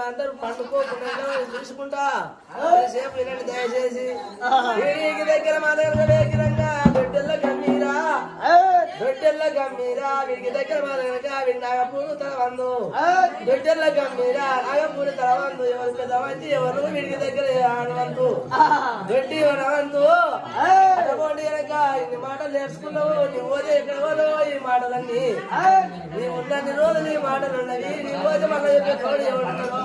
అందరూ పండుకోకుండా చూసుకుంటా సేపు వినండి దయచేసి వీడికి దగ్గర మా దగ్గర వేగిరంగా దొడ్డెల్ల గమ్మీరా వీడికి దగ్గర మా దగ్గర వీడి నాగపూరు తల వందు దొడ్డెల్ల గమ్మీరా నాగపూరి తల వందు ఎవరు పెద్ద మంచి ఎవరు వీడికి దగ్గర ఆడవంతు దొడ్డి వనవంతు అడగోండి కనుక ఇన్ని మాటలు నేర్చుకున్నావు నీ పోతే ఎక్కడ పోదో ఈ మాటలన్నీ నీ ఉన్నన్ని రోజులు ఈ మాటలు ఉన్నవి నీ పోతే మళ్ళీ చెప్పే తోడు ఎవరున్నారో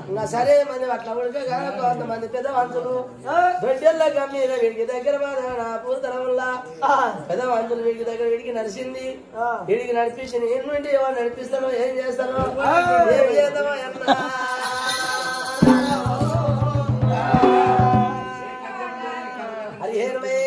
ఇంకా సరే మంది అట్లా ఉడికే కదా కొంతమంది పెద్ద వంతులు దొడ్డెల్ల గమ్మీర వీడికి దగ్గర నా పూర్తలంలా పెద్ద వంతులు వీడికి దగ్గర వీడికి నడిచింది వీడికి నడిపించి నేను నుండి ఎవరు నడిపిస్తానో ఏం చేస్తానో ఏం చేద్దామో అన్నా అది హేరమే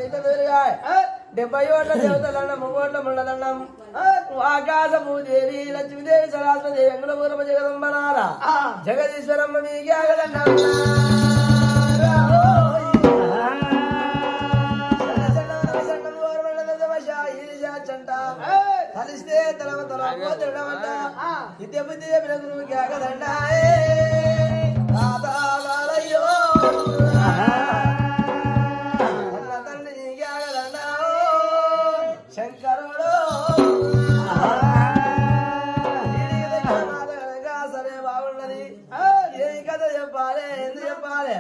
నీతదురుగా 70 ఓట్ల దేవతలన్నం 3 ఓట్ల ముళ్ళదన్నం ఆకాశభూదేవి లక్ష్మీదేవి సరస్వదేవి అంగుళపూరమ జగదంబనార జగదీశ్వరమ్మ మీకే ఆగదన్నం కలిస్తే తలవ తలవ తిరగమంట ఇదే బుద్ధి చెప్పిన గురువుకి ఆగదండాయే తాతాలయ్యో అన్న తండ్రి నీకు ఆగదండావు శంకరుడు సరే బాగున్నది ఏ కథ చెప్పాలి ఎందుకు చెప్పాలి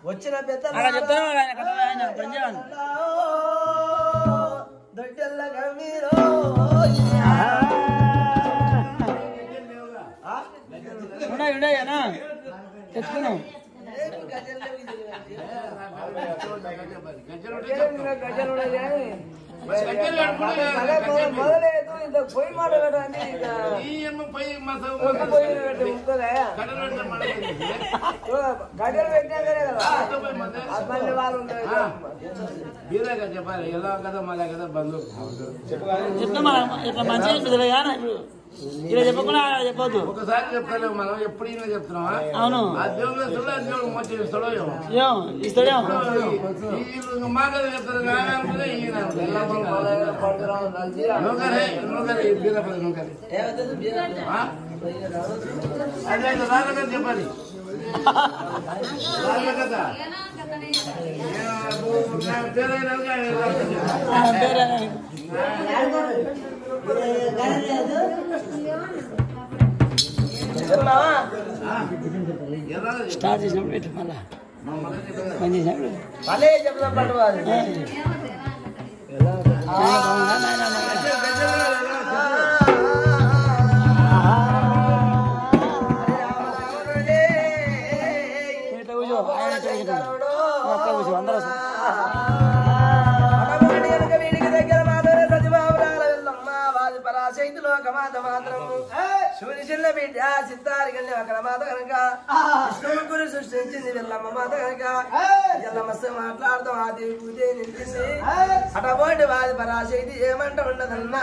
వచ్చిన పెద్ద దొడ్డెల్ల గమీరో ఉన్నాయనా తెచ్చుకున్నాం మొదలేదు ఇంత పొయ్యి మాట గడ్డలు పెట్టినాకనే కదా మళ్ళీ వాళ్ళు చెప్పాలి ఎలా కదా మళ్ళీ కదా బంధు చెప్తా ఇట్లా మంచిగా ఇలా చెప్పకుండా చెప్పొద్దు ఒకసారి చెప్తాను మనం ఎప్పుడు ఈయన చెప్తున్నావా అవును ఆ దేవుడు ఇస్తాడు ఆ దేవుడు మంచి ఇస్తాడో ఇస్తాడే వీళ్ళు మా కదా చెప్తారు నాన్న ఈయన నూకరే నూకరే బీరపతి నూకరే అదే రాళ్ళ కదా చెప్పాలి రాళ్ళ కదా స్టార్ట్ చేసినప్పుడు పెట్టు మళ్ళా పని చేసినప్పుడు మళ్ళీ చెప్తాం పట్టుకోవాలి కూర్చో అందరూ పరాశైతులు ఒక మాత మాత్రము సూర్యశిల్ల బిడ్డ సిత్తారి కన్నా అక్కడ మాత కనుక విష్ణుముఖుడు సృష్టించింది వెళ్ళమ్మ మాత కనుక ఎల్లమస్త మాట్లాడతాం ఆ దేవి పూజ నిలిచింది అటబోటి వాది పరాశైతి ఏమంట ఉండదన్నా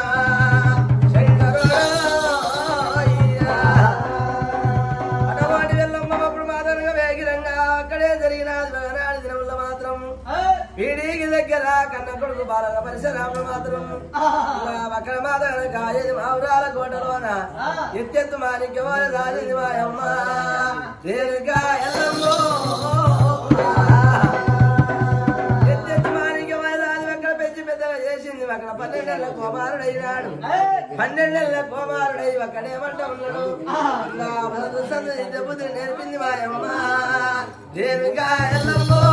అటబోటి వెళ్ళమ్మ అప్పుడు మాతనుగా వేగిరంగా అక్కడే జరిగినది భగనాడి దినముల మాత్రం వీడికి దగ్గర కన్న కొడుకు బాలల పరిసరాలు మాత్రం అక్కడ మాత్రం కాయది మావురాల కోటలోన ఎత్తెత్తు మాణిక్యమాన రాజది మాయమ్మ రేరుగా ఎల్లమ్మో ఎత్తెత్తు మాణిక్యమాన రాజు అక్కడ పెంచి పెద్దగా చేసింది అక్కడ 12 ఏళ్ల కుమారుడైనాడు 12 ఏళ్ల కుమారుడై అక్కడేమంట ఉన్నాడు బుద్ధి నేర్పింది మాయమ్మ రేరుగా ఎల్లమ్మో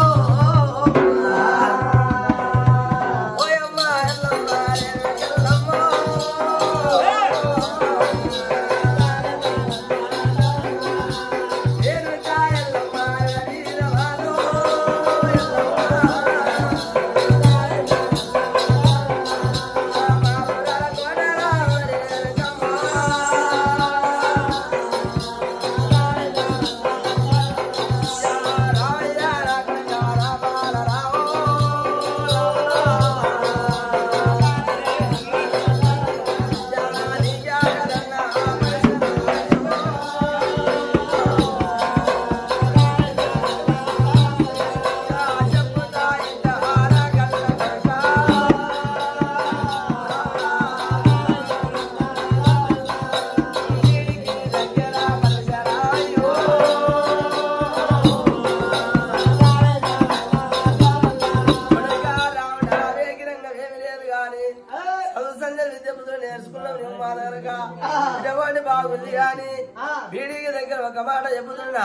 వీడికి దగ్గర ఒక మాట చెబుతున్నా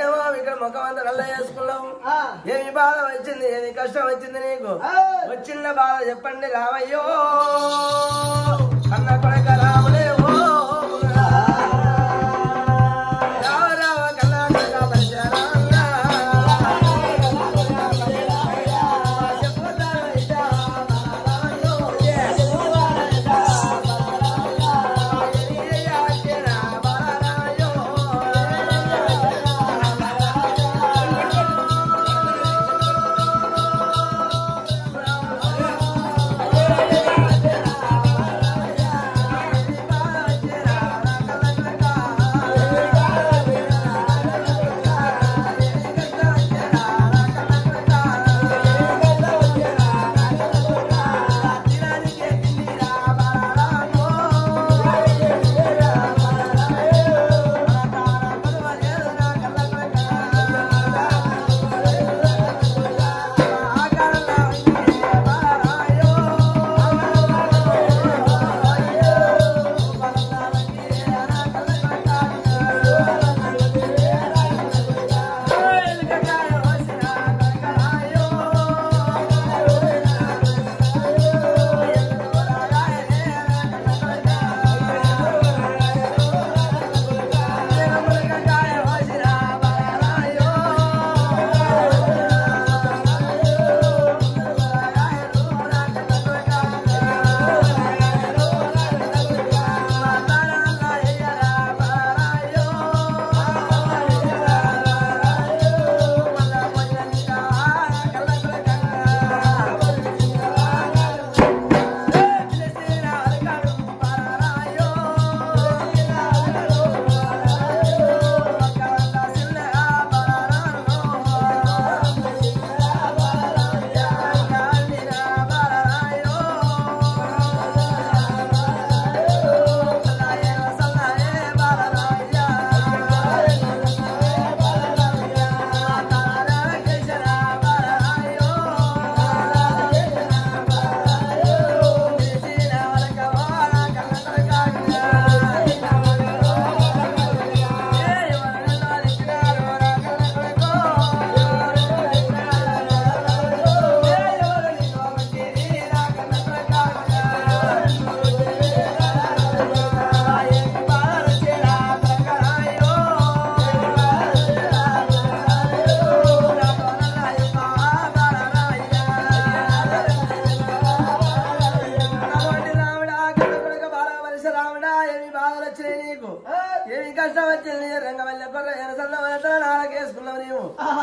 ఏమో ఇక్కడ ముఖమంతా నల్ల వేసుకున్నావు ఏమి బాధ వచ్చింది ఏమి కష్టం వచ్చింది నీకు వచ్చిన బాధ చెప్పండి రామయ్యో అన్న కొడక రాములే ఓ రామ రామ కన్నా కన్నా పరిచయం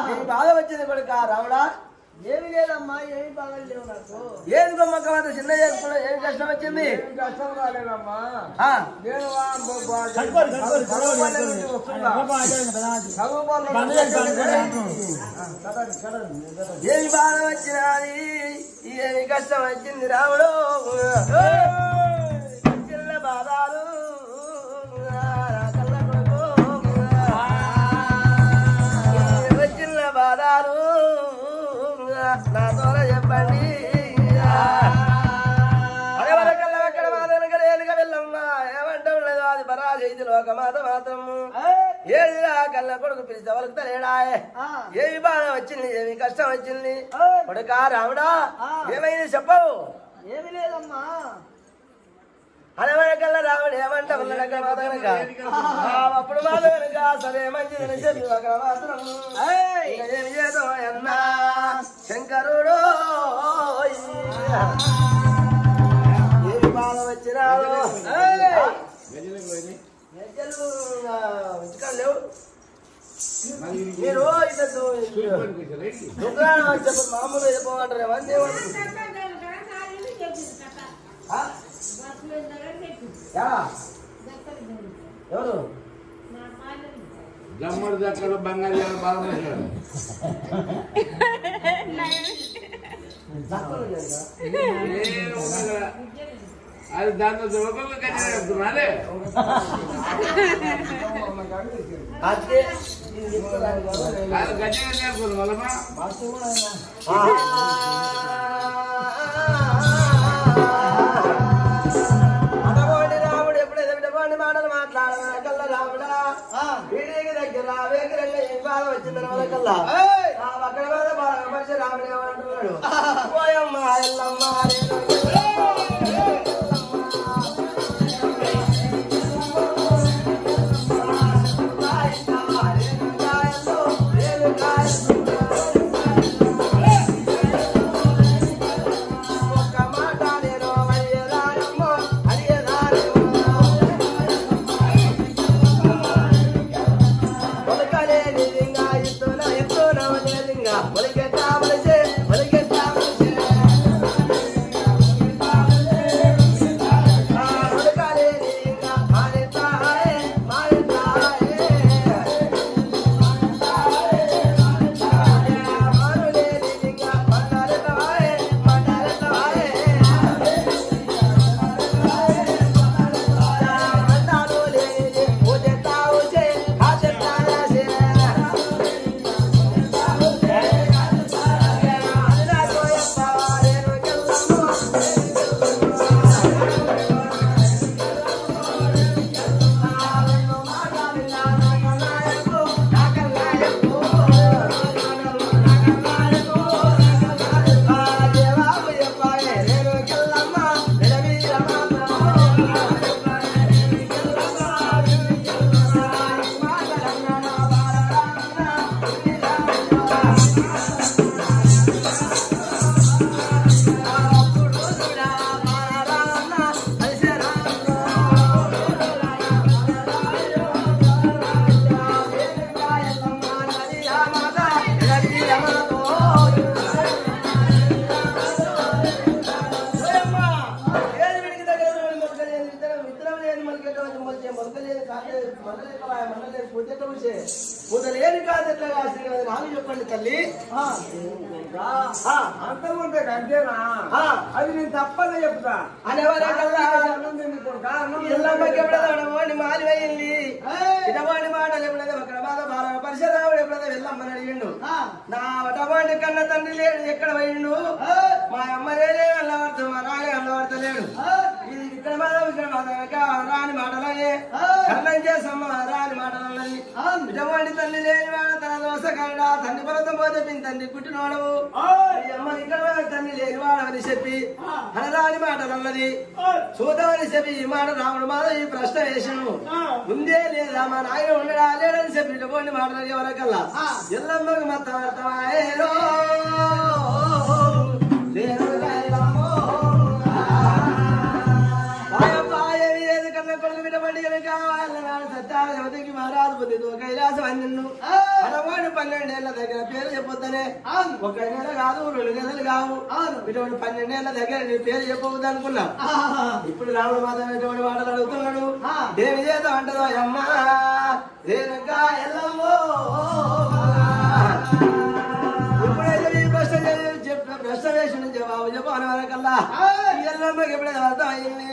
నీకు బాధ వచ్చింది కొడుక రావుడా? ఏమి లేదమ్మా, ఏమి బాధలు లేవు నాకు. ఏది గొమ్మక్క మాత్రం చిన్న చేసుకున్నా ఏం కష్టం వచ్చింది? కష్టం రాలేదమ్మా. ఆ, నేను ఏమి బాధ వచ్చినది, ఏమి కష్టం వచ్చింది రావుడు? చిన్న బాధాలు కళ్ళ కొడుకు, చిన్న బాధాలు నా ద్వారా చెప్పండి. అదే వరకల్లా అక్కడ మాత్రం ఏలుగా వెళ్ళమ్మా ఏమంటా ఉండదు అది పరాజైతులు ఒక మాట మాత్రము ఏదిరా కళ్ళ కొడుకు పిలిస్తే వాళ్ళకి తలేడాయే. ఏమి బాధ వచ్చింది, ఏమి కష్టం వచ్చింది కొడుకా రాముడా? ఏమైంది చెప్పవు? ఏమి లేదమ్మా. అనవరకల్లా రాముడు ఏమంటా ఉన్నాడు అక్కడ మాత కనుక అప్పుడు మాట కనుక సరే మంచిదని చెప్పి అక్కడ మాత్రం ఏమి చేదో అన్నా శంకరుడు ఏమి బాధ వచ్చినాడు లేవు మీరు దుకాణం చెప్పండి మామూలు చెప్పమంటారు ఏమని ఎవరు జమ్మడు దక్కడు బంగారు బాగున్నాడు అది దాంతో దొరకలు కట్టినాడే అదే అది గట్టిగా నేర్పుదు మళ్ళమ్మా అడగోడి రాముడు ఎప్పుడైతే విడగోడి మాటలు మాట్లాడదా కల్లా రాముడా వీడికి దగ్గర వేగరంగా ఏం బాధ వచ్చిందని వాళ్ళ కల్లా అక్కడ బాధ బాధ మనిషి రాముడు ఏమంటున్నాడు పోయమ్మ ఎల్లమ్మ మొదలేని కాదు ఎట్లా కాసిన నాకు చెప్పండి తల్లి అంతకుంటాడు అంతేనా? అది నేను తప్పనే చెప్తా. ఎల్లమ్మకి ఎప్పుడైనా మారిపోయింది ఇటవాడి మాటలు ఎప్పుడైతే ఒక బాధ బాగా పరిశరావుడు ఎప్పుడైతే వెళ్ళమ్మని అడిగిండు నా వటవాడి కన్న తండ్రి లేడు ఎక్కడ పోయిండు మా అమ్మ లేదే అల్లవాడుతూ మా నాయ అల్లవాడతలేడు ఇది ఇక్కడ బాధ ఇక్కడ బాధ రాని మాటలనే కన్నం చేసమ్మ రాని మాటలన్నది ఇటవాడి తల్లి లేని వాడు తన దోశ కడ తండ్రి పర్వతం పోతే పిన్ తండ్రి పుట్టినోడవు ఈ అమ్మ ఇక్కడ తండ్రి లేని వాడని చెప్పి అనరాని మాటలన్నది చూద్దామని చెప్పి ఈ మాట రాముడు మాద ఈ ప్రశ్న వేసాను ఉందే లేదా మా నాయన ఉండడా లేడని చెప్పి ఇటువంటి మాటలు ఎవరికల్లా ఎల్లమ్మకి మత్తవాయేరో కైలాసం అన్ను 12 12 ఏళ్ళ దగ్గర పేరు చెప్పొద్దనే ఒక నెల కాదు 2 నెలలు కావు ఇటువంటి 12 ఏళ్ళ దగ్గర నీ పేరు చెప్పవద్దు అనుకున్నా ఇప్పుడు రాముడు మాత్రం ఎటువంటి మాటలు అడుగుతున్నాడు దేని చేత అంటదో అమ్మా రేణుకా ఎల్లమ్మో ఎప్పుడైతే నీ ప్రశ్న వేసిన జవాబు చెప్పని వరకల్లా ఎల్లమ్మకి ఎప్పుడైతే అర్థం అయ్యింది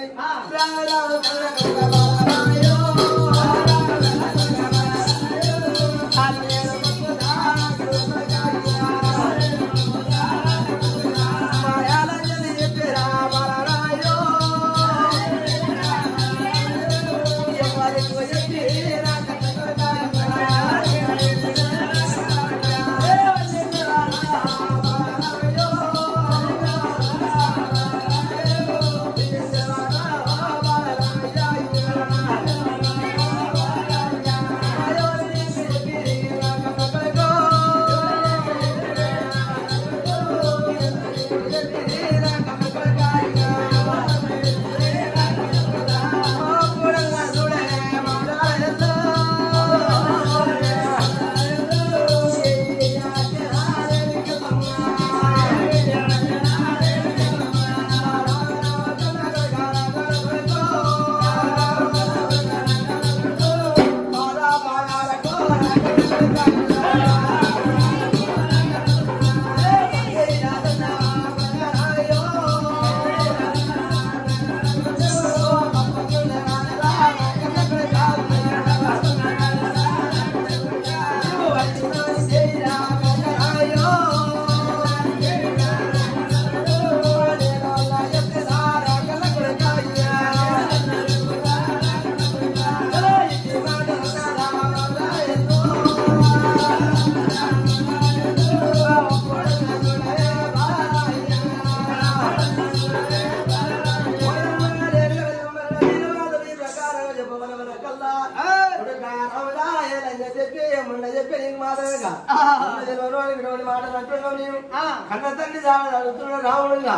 కన్న తండ్రి అడుగుతున్న రాముడుగా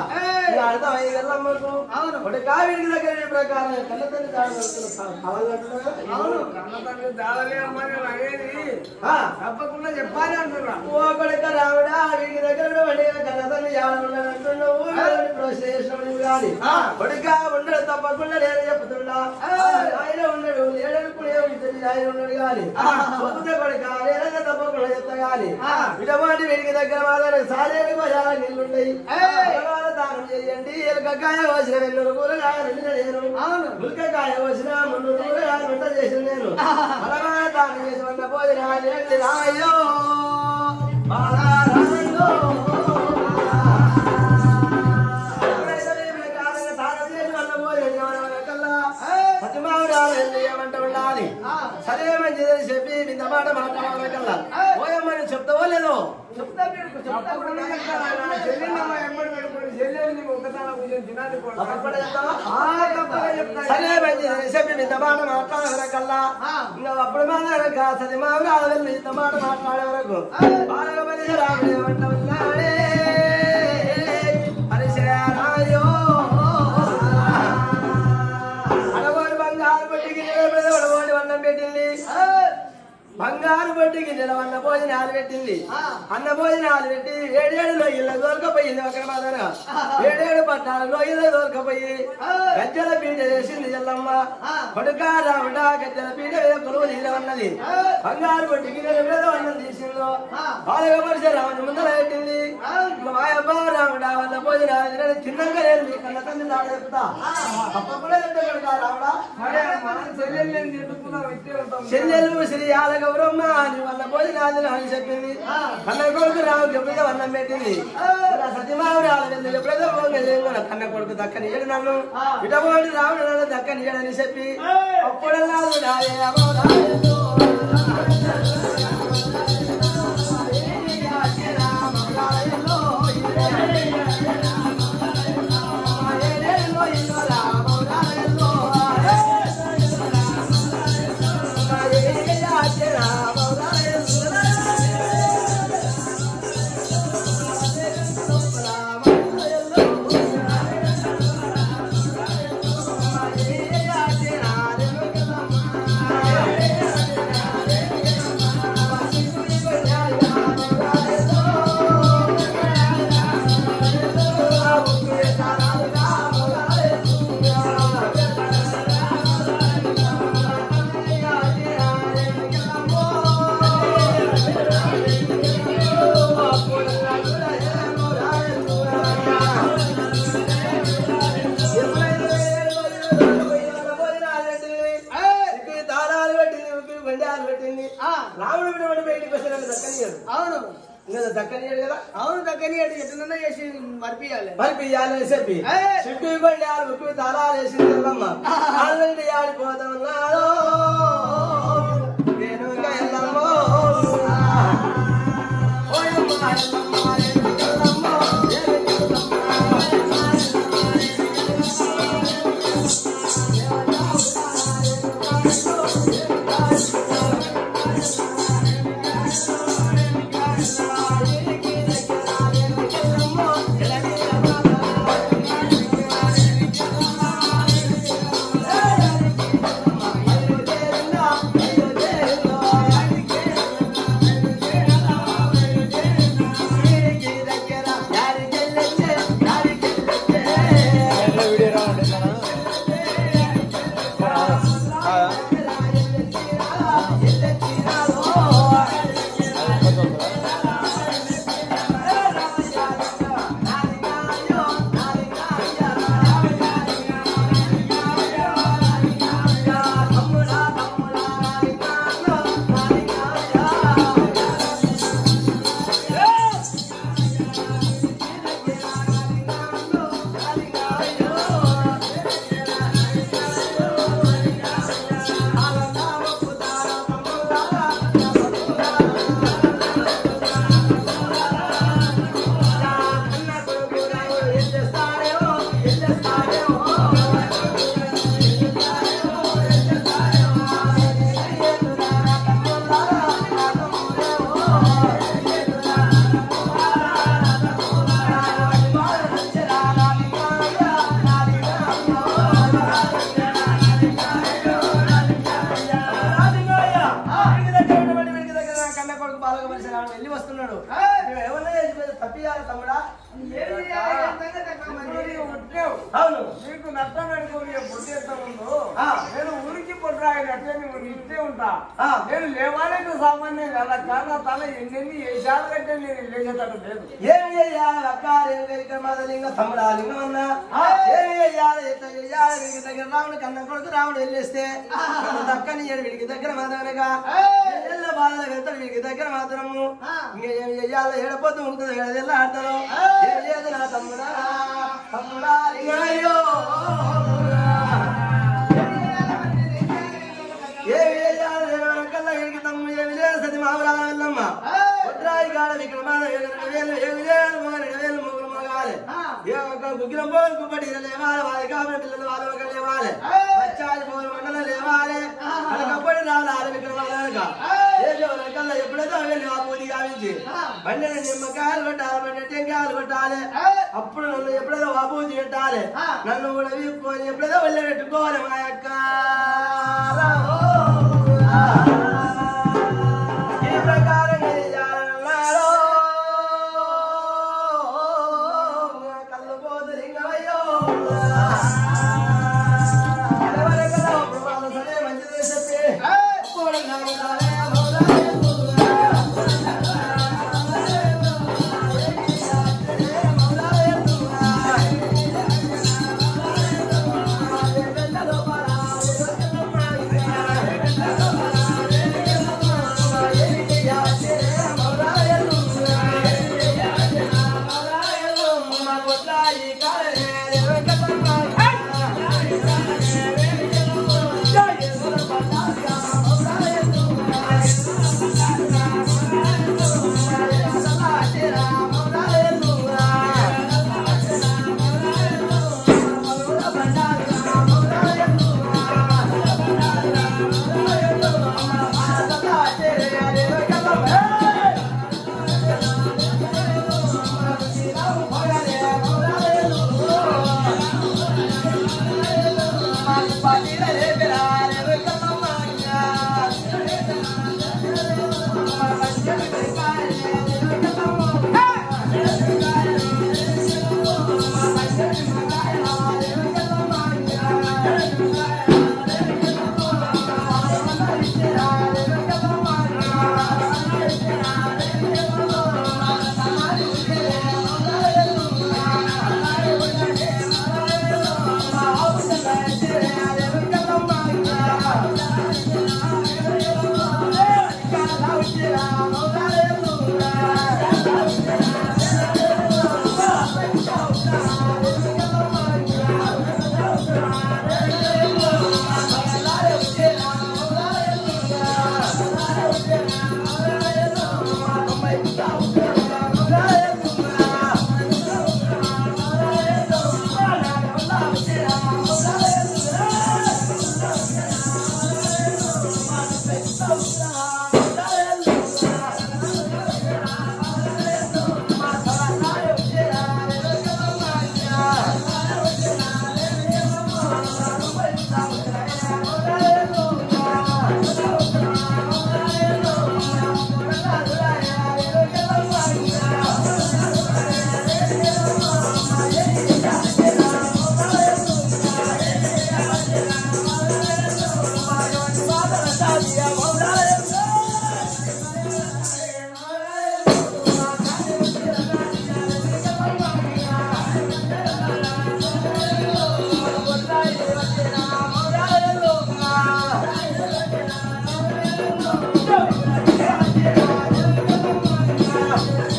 అర్థమయ్యి వెళ్ళమ్మకు ఒకటి కావిడికి దగ్గర ప్రకారం కన్న తండ్రి తప్పకుండా చెప్పాలి అంటున్నా ఓ కొడుక రాముడా వీడి దగ్గర కన్న తండ్రి అంటున్నావు కానీ కొడుక ఉండడు తప్పకుండా నేను చెప్తున్నా ఆయన ఉండడు లేడనుకునే ఆయన ఉన్నాడు కానీ కొడుక నేనైనా తప్పకుండా చెప్తా కానీ ఇటువంటి వీడికి దగ్గర మాత్రం సాలేని చాలా నీళ్ళుంటాయి దానం చేయండి ఎలకకాయ వచ్చిన 2 కూరగాయ నేను ఉల్కకాయ వచ్చిన 3 కూరగాయ వంట చేసిన నేను అలాగా దానం చేసి వంట భోజనాలు రాయో సత్యమావురాలు ఉండాలి సరే మంచిదని చెప్పి ఇంత మాట మాట్లాడాలకల్లా ఓయమ్మని చెప్తావో లేదో సరే మంచిదని చెప్పి ఇంత మాట మాట్లాడే వరకల్లా ఇంకా అప్పుడు మాట్లాడక సత్యమావురాలు వెళ్ళి ఇంత మాట మాట్లాడే వరకు బాగా పని రాముడు ఏమంట ఉన్నాడే పరిశరాయో బంగారు బొట్టికి నిలవన్న భోజనాలు పెట్టింది అన్న భోజనాలు పెట్టి 7 ఇళ్ళ దొరకపోయింది అక్కడ మాత్రం 7 పట్టాలలో ఇళ్ళ దొరకపోయి గజ్జల పీట చేసింది ఎల్లమ్మ కొడుక రాముడా గజ్జల పీట కొలువు తీరవన్నది బంగారు బొట్టికి అన్నం తీసిందో బాలగా పరిచే రాముని ముందర పెట్టింది మాయమ్మ రాముడా వల్ల భోజనాలు తిన్నాక నేను కన్న తండ్రి దాడ చెప్తా తప్పకుండా చెప్తా కొడుక రాముడా చెల్లెలు శ్రీ ఆలగ గౌరమ్మ అని వాళ్ళ భోజనాలు అని చెప్పింది కన్న కొడుకు రాముకి ఎప్పుడైతే అన్నం పెట్టింది సత్యమావురాలు ఎప్పుడైతే భోజనం కన్న కొడుకు దక్కనియడు నన్ను ఇటువంటి రాముడు నన్ను దక్కనియడని చెప్పి అప్పుడల్లా అవును ఇంకా దక్కనియాడు కదా అవును దగ్గర ఎట్లన్నా చేసి మరిపియాలి మరిపియాలని చెప్పి చుట్టూ కొండి ఆడు ముక్కు తాళాలు వేసి ఆల్రెడీ ఆడిపోతా ఉన్నాడు నేను ఇంకా ఎల్లమ్మో వెళ్ళి వస్తున్నాడు ఎవరన్నా తప్పియాలి తమ్ముడా అవును నీకు నష్టం పెట్టుకుని బుద్ధి ఎంత ఉందో నేను ఊరికి పొట్రాయి అట్లే ఇట్టే ఉంటా నేను లేవాలంటే సామాన్యం కదా కానీ తల ఎన్ని వేసాలు కంటే నేను లేచేటట్టు లేదు ఏమి చెయ్యాలి అక్క మాదలింగ తమ్ముడా లింగం అన్నా ఏమి చెయ్యాలి ఎట్లా చెయ్యాలి వీడికి దగ్గర రాముడు కన్న కొడుకు రాముడు వెళ్ళేస్తే దక్కని వీడికి దగ్గర మాత్రమేగా ఎల్ల బాధలు వెళ్తాడు వీడికి దగ్గర మాత్రము ఇంకా ఏమి చెయ్యాలి ఏడపోతూ ఉంటుంది ఎలా ఆడతారు ఏమి లేదు నా తమ్ముడా తమ్ముడా లింగయ్యో ఏమి చెయ్యాలి కల్లా వీడికి తమ్ముడు ఏమి లేదు సతి మామూలు వెళ్ళమ్మ వడ్రాయి కాడ విక్రమాల 2,000 మొగలు మొగాలి గుగ్గిరం పోలు కుప్పటి లేవాలి వాళ్ళ కాబట్టి పిల్లలు వాళ్ళు ఒక లేవాలి వచ్చాలి పోలు మండలం లేవాలి కప్పటి రావాలి విక్రమాల కల్లా ఎప్పుడైతే వెళ్ళి ఆ పూజ గావించి బండి నిమ్మకాయలు కొట్టాలి బండి టెంకాయలు కొట్టాలి అప్పుడు నన్ను ఎప్పుడైతే ఆ పూజ పెట్టాలి నన్ను కూడా వీపుకొని ఎప్పుడైతే వెళ్ళి పెట్టుకోవాలి మా యొక్క ఈ ప్రకారం కళ్ళు పోతు లింగమయ్యో మంచిది చెప్పి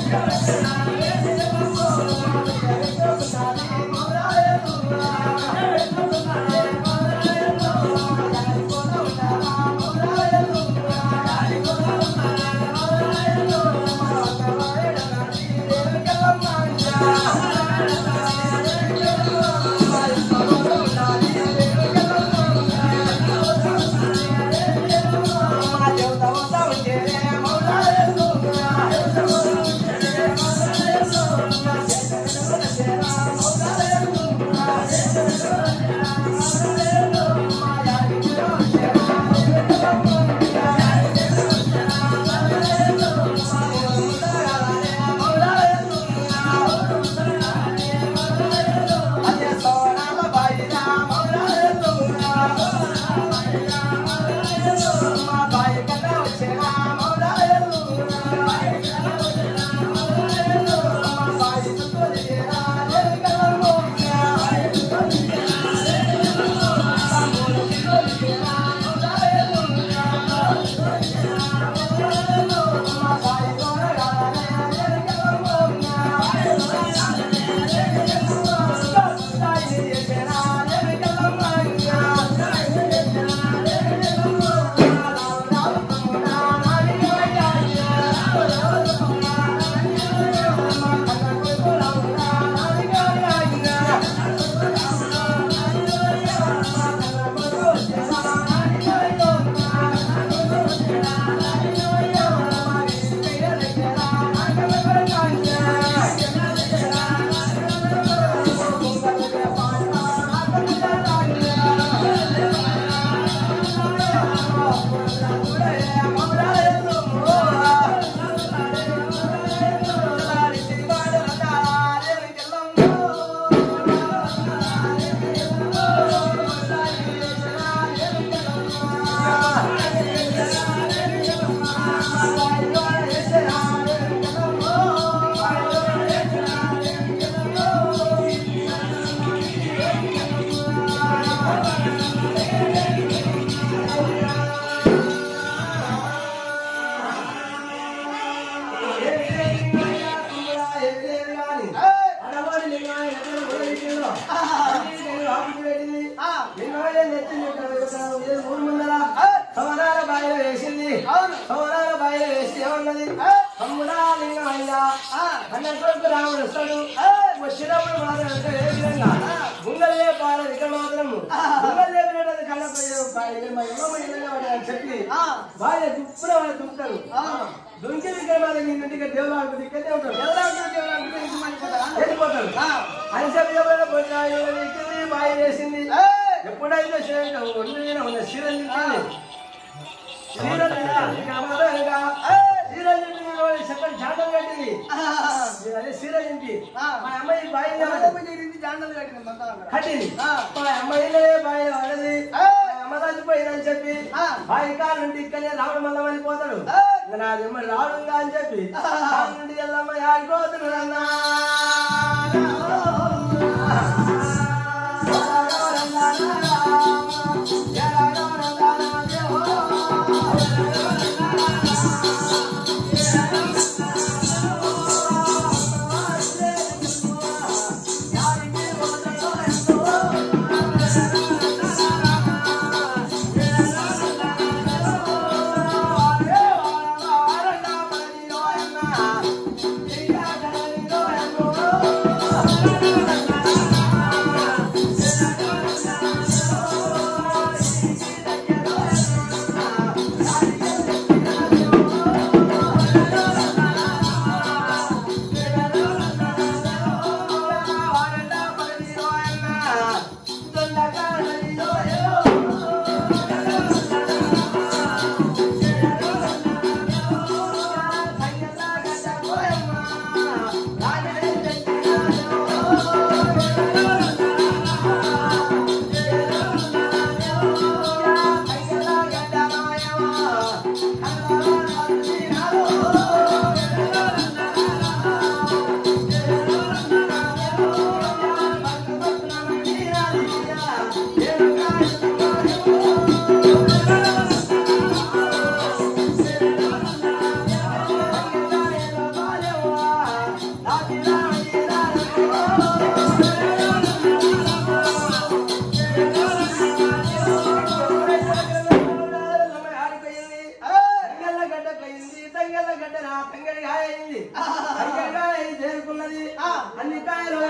Thank you.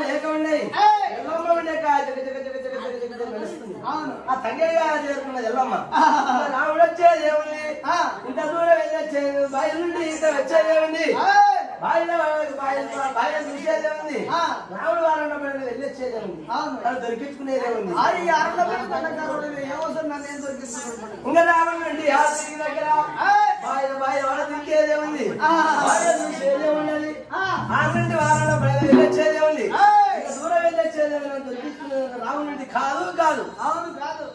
లేక ఉన్నాయి ఎల్లమ్మ ఉండేక ఆ తంగయ్య చేరుకున్నది ఎల్లమ్మ రాముడు వచ్చేది ఏముంది ఇంత దూరం వెళ్ళొచ్చేది బయట నుండి ఇంత వచ్చేది ఏముంది బాయిల చూసేదే ఉంది రాముడు వారంలో వెళ్ళొచ్చేదే ఉంది తను దొరికించుకునేదే ఉంది ఇంకా రాముడు నుండి దగ్గర బాయిల వాళ్ళ దిక్కేదే ఉంది చూసేదే ఉన్నది ఆ నుండి వారంలో వెళ్ళొచ్చేదే ఉంది దూరం వెళ్ళొచ్చేదే దొరికించుకునే రాముడు నుండి కాదు కాదు అవును కాదు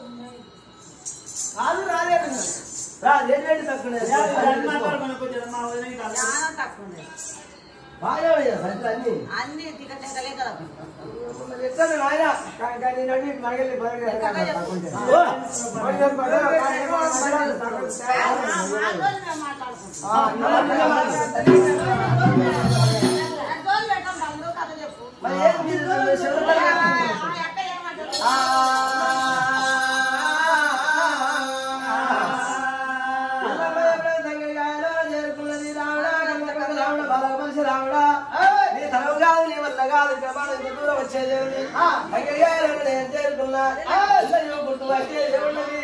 కాదు రాలేదు రాదేంటి తక్కువ బాగా అన్ని ఎక్కడ నాయన కానీ మగలి రాముడా నీ తనవు కాదు నీ వల్ల కాదు దూరం వచ్చేది చేరుకున్నా గుర్తు వచ్చేది ఉన్నది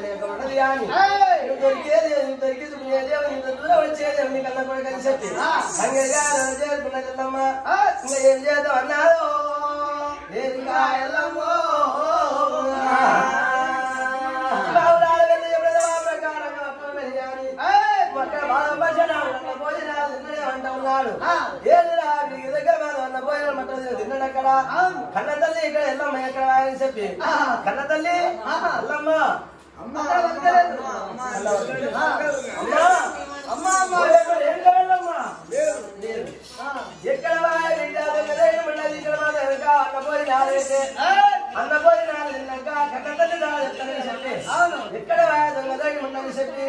లేకుండాది అని దొరికేది దొరికించుకునేది ఇంత దూరం వచ్చేది కన్నా కూడా కలిసి చెప్పి చేరుకున్న చెల్లమ్మ ఇంకా ఏం చేద్దాం అన్నారు తిన్నాడక్కడ కన్న తల్లి ఇక్కడ ఎల్లమ్మ ఎక్కడ అని చెప్పి కన్న తల్లి ఎల్లమ్మ ఎక్కడ అన్న పోయి తిన్నాక కన్న తల్లి చెప్పి ఎక్కడ దొంగ ఉండని చెప్పి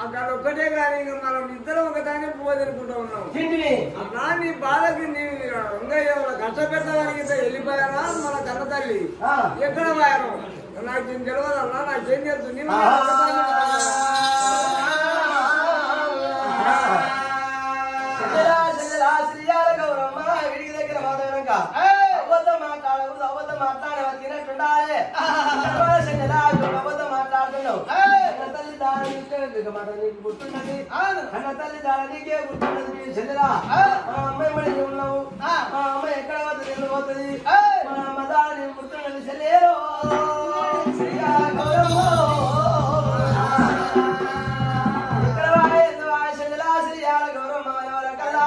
అక్కడ ఒక్కటే కానీ మనం ఇద్దరం ఒకదాన్ని పోదనుకుంటూ ఉన్నాం. అన్నా నీ బాధకి నీ ఇంకా కష్టపెట్టడానికి వెళ్ళిపోయారా మన కన్న తల్లి ఎక్కడ పోయారు నాకు తెలియదన్నా నాకేం చేస్తుంది. అబద్ధం మాట్లాడే తినట్టుండాలి అబద్ధం మాట్లాడుతున్నావు. తల్లి దానికి గుర్తున్నది కన్న తల్లి దానికే గుర్తున్నది చెల్లెలా మా అమ్మాయి మళ్ళీ ఉన్నావు మా అమ్మాయి ఎక్కడ పోతుంది మన మదాని ముట్టని చెల్లేరో ఇక్కడ వాయింది వాయిలా శ్రీయాల గౌరమ్మ ఎవర కల్లా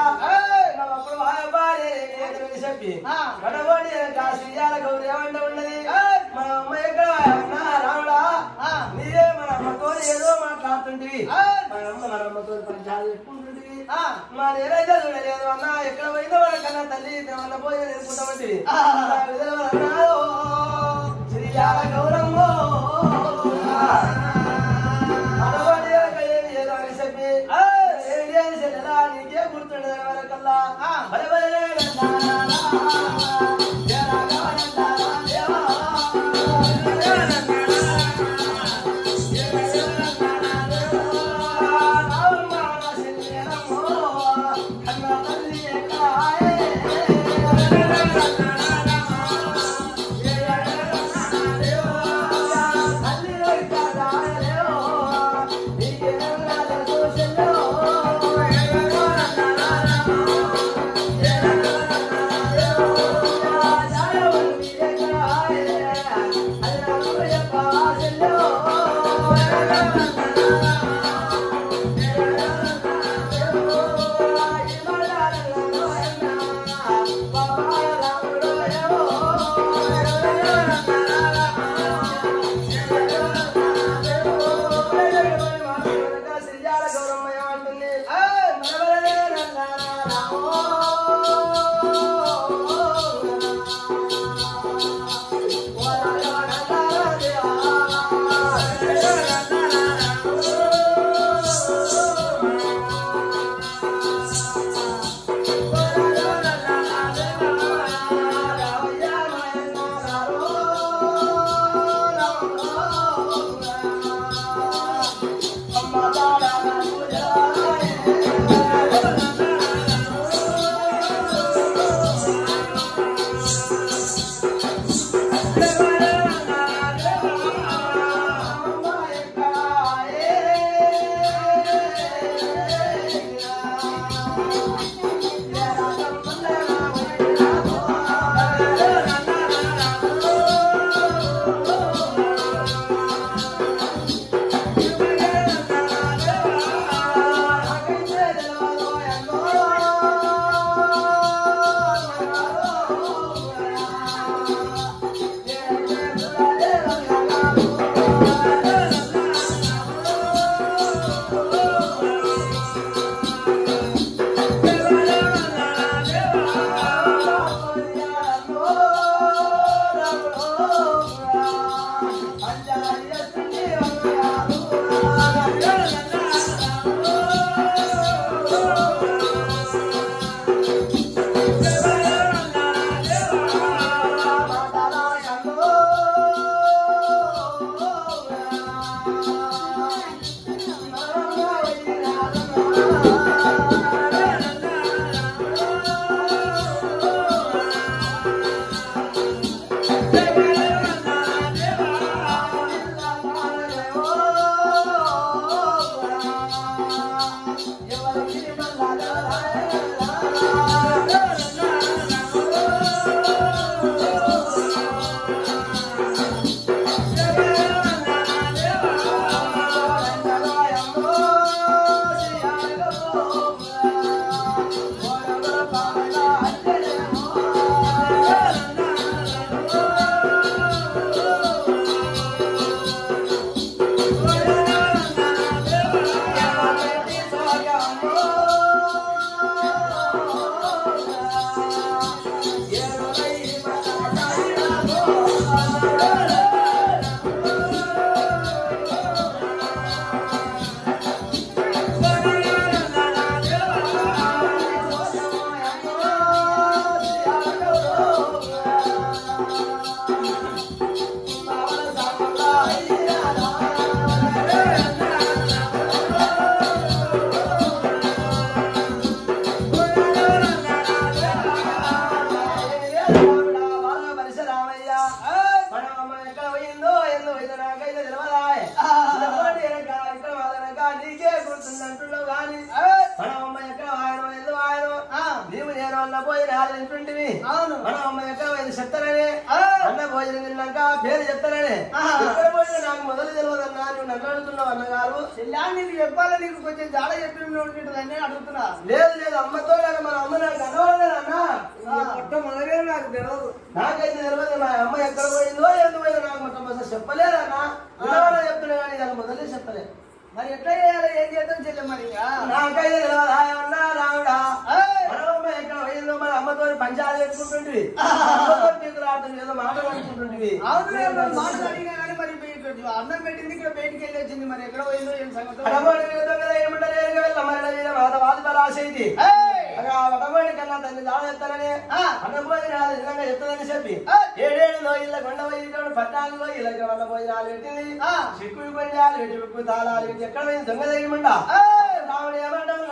అప్పుడు వాయబారి చెప్పి కడబడి శ్రీయాల గౌరీ ఏమంట ఉన్నది మన అమ్మ ఎక్కడ రాముడా నీవే మన అమ్మతో ఏదో మాట్లాడుతుంటివి మన అమ్మతో పంచాలు చెప్పుకుంటుంటివి మరి ఏదైతే చూడలేదు అన్న ఎక్కడ పోయిందో మన కన్నా తల్లి అన్న పోయి నేర్పుకుంటామంటే శ్రీయాల గౌరమ్మ చెప్పి నీకే గుర్తుండదు వరకల్లా అన్న భోజనాలు తింటుంటివి మనం అమ్మ ఎక్కడ చెప్తానని అన్న భోజనం తిన్నాక పేరు చెప్తానని ఎక్కడ భోజనం నాకు మొదలు తెలియదన్నా నువ్వు నన్ను అడుగుతున్నావు అన్నగారు నీకు చెప్పాలి నీకు కొంచెం జాడ చెప్పి ఉంటుందని అడుగుతున్నా లేదు అమ్మతో మన అమ్మ నాకు అనవలేదన్నా మొట్టమొదలే నాకు తెలియదు నాకైతే తెలియదు మా అమ్మ ఎక్కడ పోయిందో ఎందుకు పోయిందో నాకు మొట్టమొదటి చెప్పలేదన్నా చెప్తున్నా కానీ దాని మొదలే చెప్పలేదు మరి ఎట్లా చేయాలి ఏం చేద్దాం చెల్లె మరి నాకైతే తెలియదా అన్నా రావుడా మన ఎక్కడ పోయిందో మన అమ్మతో పంచాలు పెట్టుకుంటుంటివి ఏదో మాటలు అనుకుంటుంటివి మాటలు అడిగినా కానీ మరి అన్నం పెట్టింది ఇక్కడ బయటికి వెళ్ళి వచ్చింది మరి ఎక్కడ పోయిందో ఏం సంగతి వటమోడి కన్నా తల్లి దాడెత్తానని అన్న భోజనాలు నిజంగా చెప్తాదని చెప్పి 7 ఇళ్ళ కొండ పోయి 14 ఇళ్ళకి వల్ల భోజనాలు పెట్టింది చిక్కుడు పంజాలు పెట్టి తాళాలు పెట్టి ఎక్కడ పోయింది దొంగ దగ్గరమంట రాముడు ఏమంటావు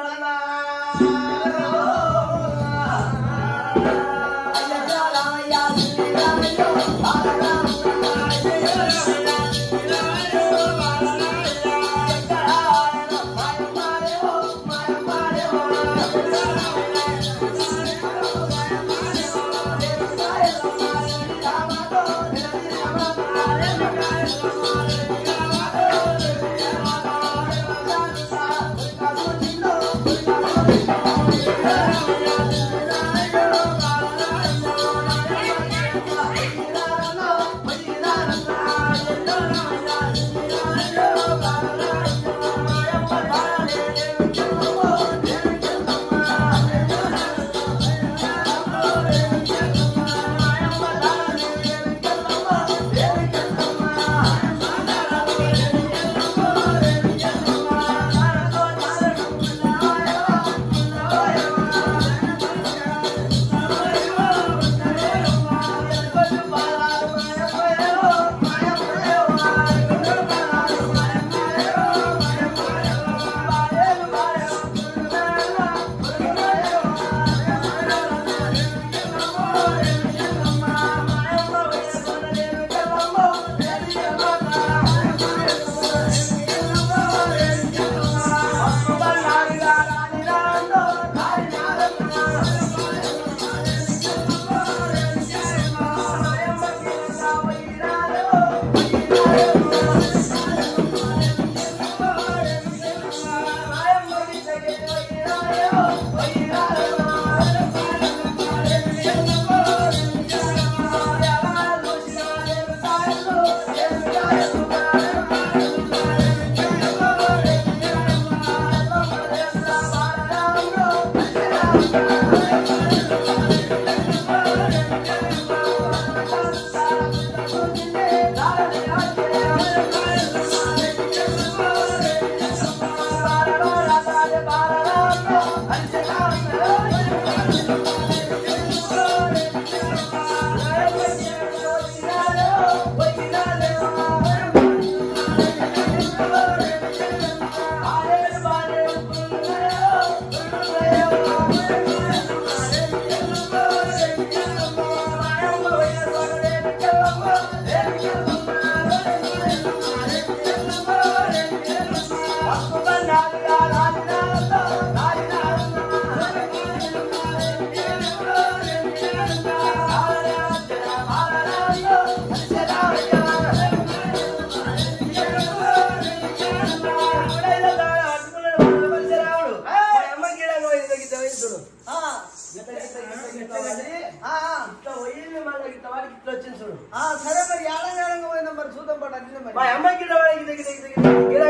సరే మరి ఏడంగా పోయిందా మరి చూద్దాం పాటు అన్ని మరి మా అమ్మాయికి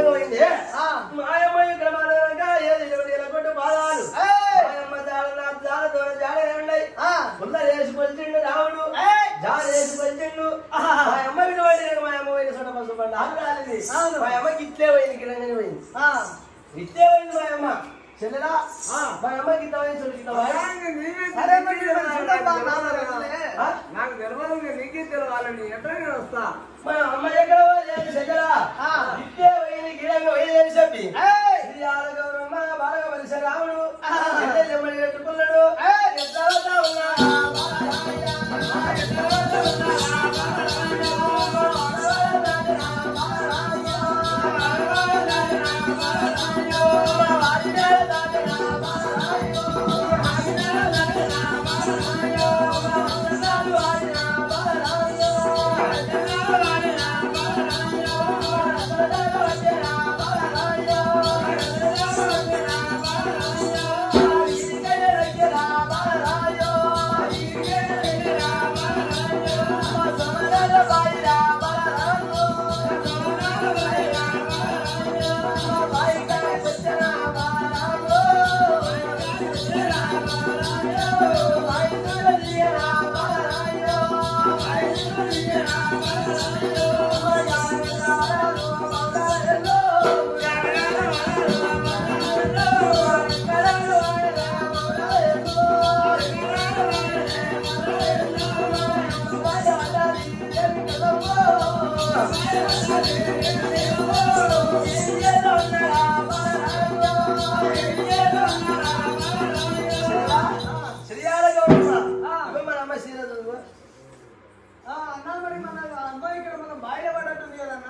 పోయింది మా అమ్మాయి ఇక్కడ మాట్లాడక ఏది కొట్టు బాధాలు జాడేయండి పుల్ల వేసి కొలిచిండు రావుడు జాడ వేసి కొలిచిండు మా అమ్మాయికి పోయింది మా అమ్మ పోయిన చోట బస్సు పండు ఆగరాలింది మా అమ్మకి ఇట్లే పోయింది కిరంగానే పోయింది ఇట్లే పోయింది మా అమ్మ చెల్లెలా మా అమ్మకి ఇట్లా పోయింది నాకు తెలవాలి నీకే తెలవాలని ఎట్లా వస్తా మా అమ్మ ఎక్కడ పోయింది చెల్లెలా ఇట్లే పోయింది కిరంగా పోయింది అని చెప్పి గౌరమ్మ బాగా మనిషి రావుడు చెమ్మడి కట్టుకున్నాడు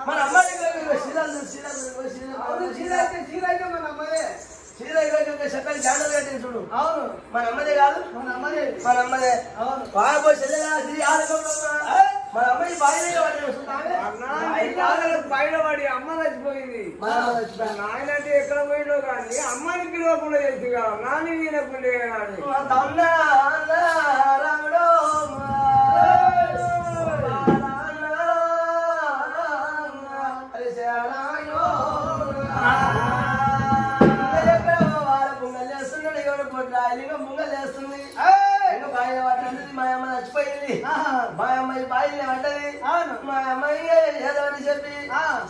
మన అమ్మాయి చీరలు చీరైతే మన అమ్మదే చీర ఈరోజు చెప్పని జాడలు కట్టింది చూడు. అవును మన అమ్మదే కాదు, మన అమ్మదే మన అమ్మదే. అవును బాబో చెల్లెలా మన అమ్మాయి బాగా బయట పడి అమ్మ చచ్చిపోయింది. నాయన అంటే ఎక్కడ పోయిందో కానీ అమ్మని పిలవకుండా చేసి నాని వినకుండా రాముడు ముంగలేస్తుంది మా అమ్మ చచ్చిపోయింది. మా అమ్మాయి బాయిల్ని అంటది. మా అమ్మాయి ఏదో అని చెప్పి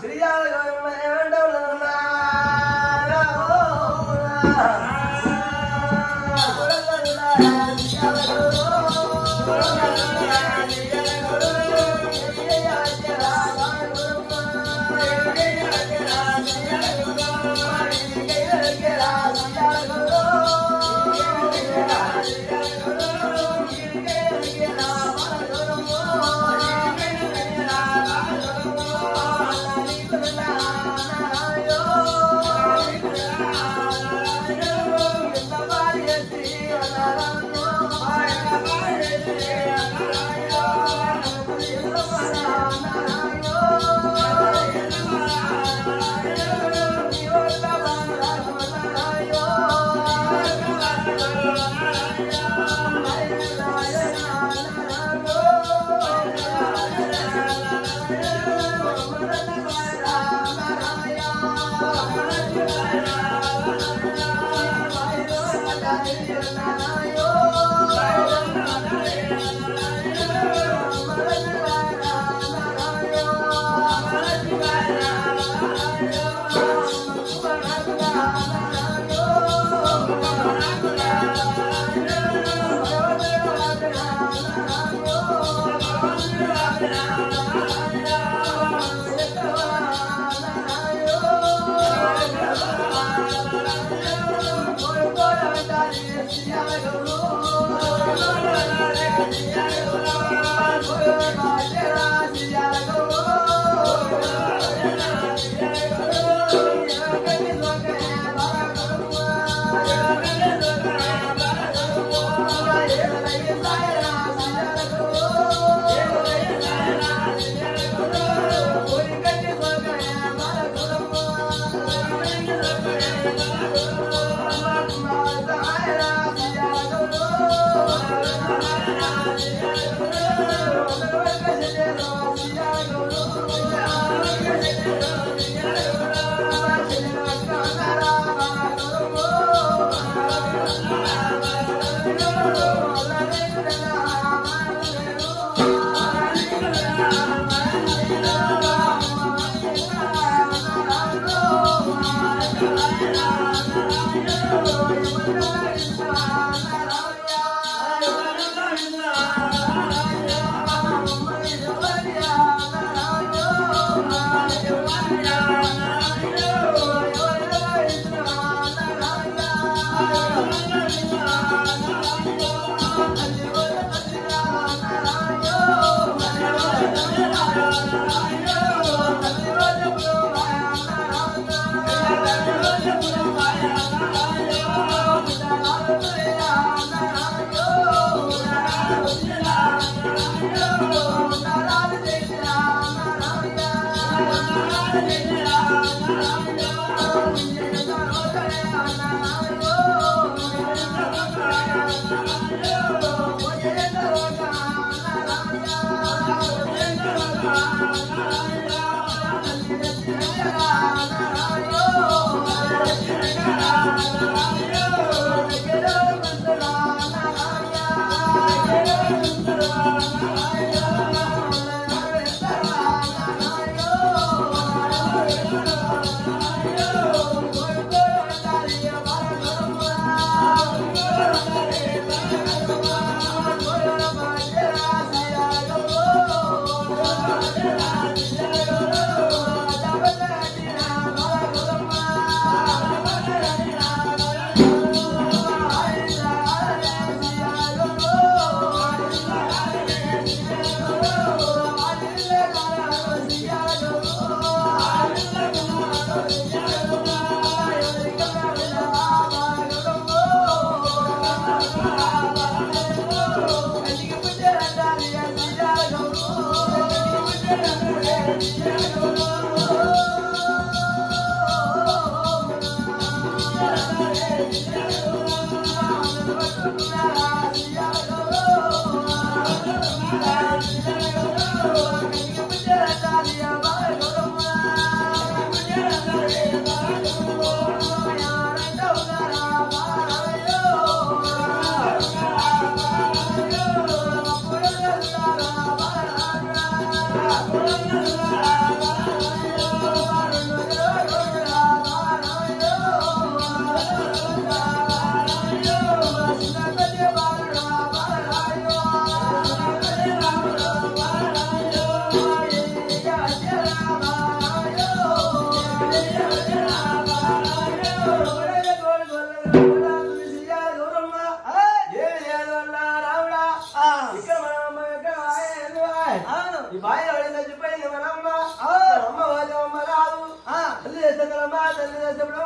శ్రీయాల ఈ బాయి ఎవరి చచ్చిపోయింది మన అమ్మ అమ్మ వాళ్ళు అమ్మ రాదు తల్లి చేస్తారమ్మా తల్లి చేసేప్పుడు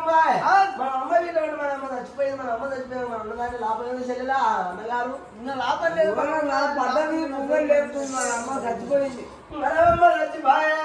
మన అమ్మ వీళ్ళు మన అమ్మ చచ్చిపోయింది మన అమ్మ చచ్చిపోయింది మన అన్నదాన్ని లాభం చెల్లెలా అన్నగారు ఇంకా లాభం లేదు పద్ధతి ముగ్గురు లేపుతుంది మన అమ్మ చచ్చిపోయింది మన అమ్మ చచ్చిపోయా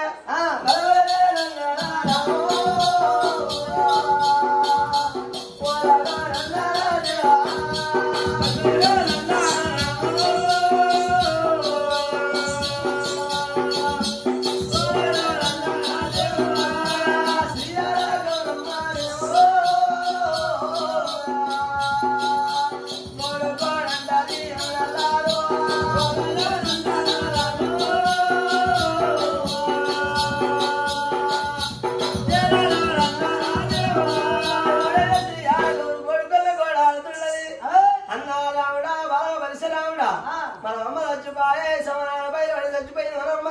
మన అమ్మ చచ్చిపోయే సమయాల పై చచ్చిపోయింది మనమ్మ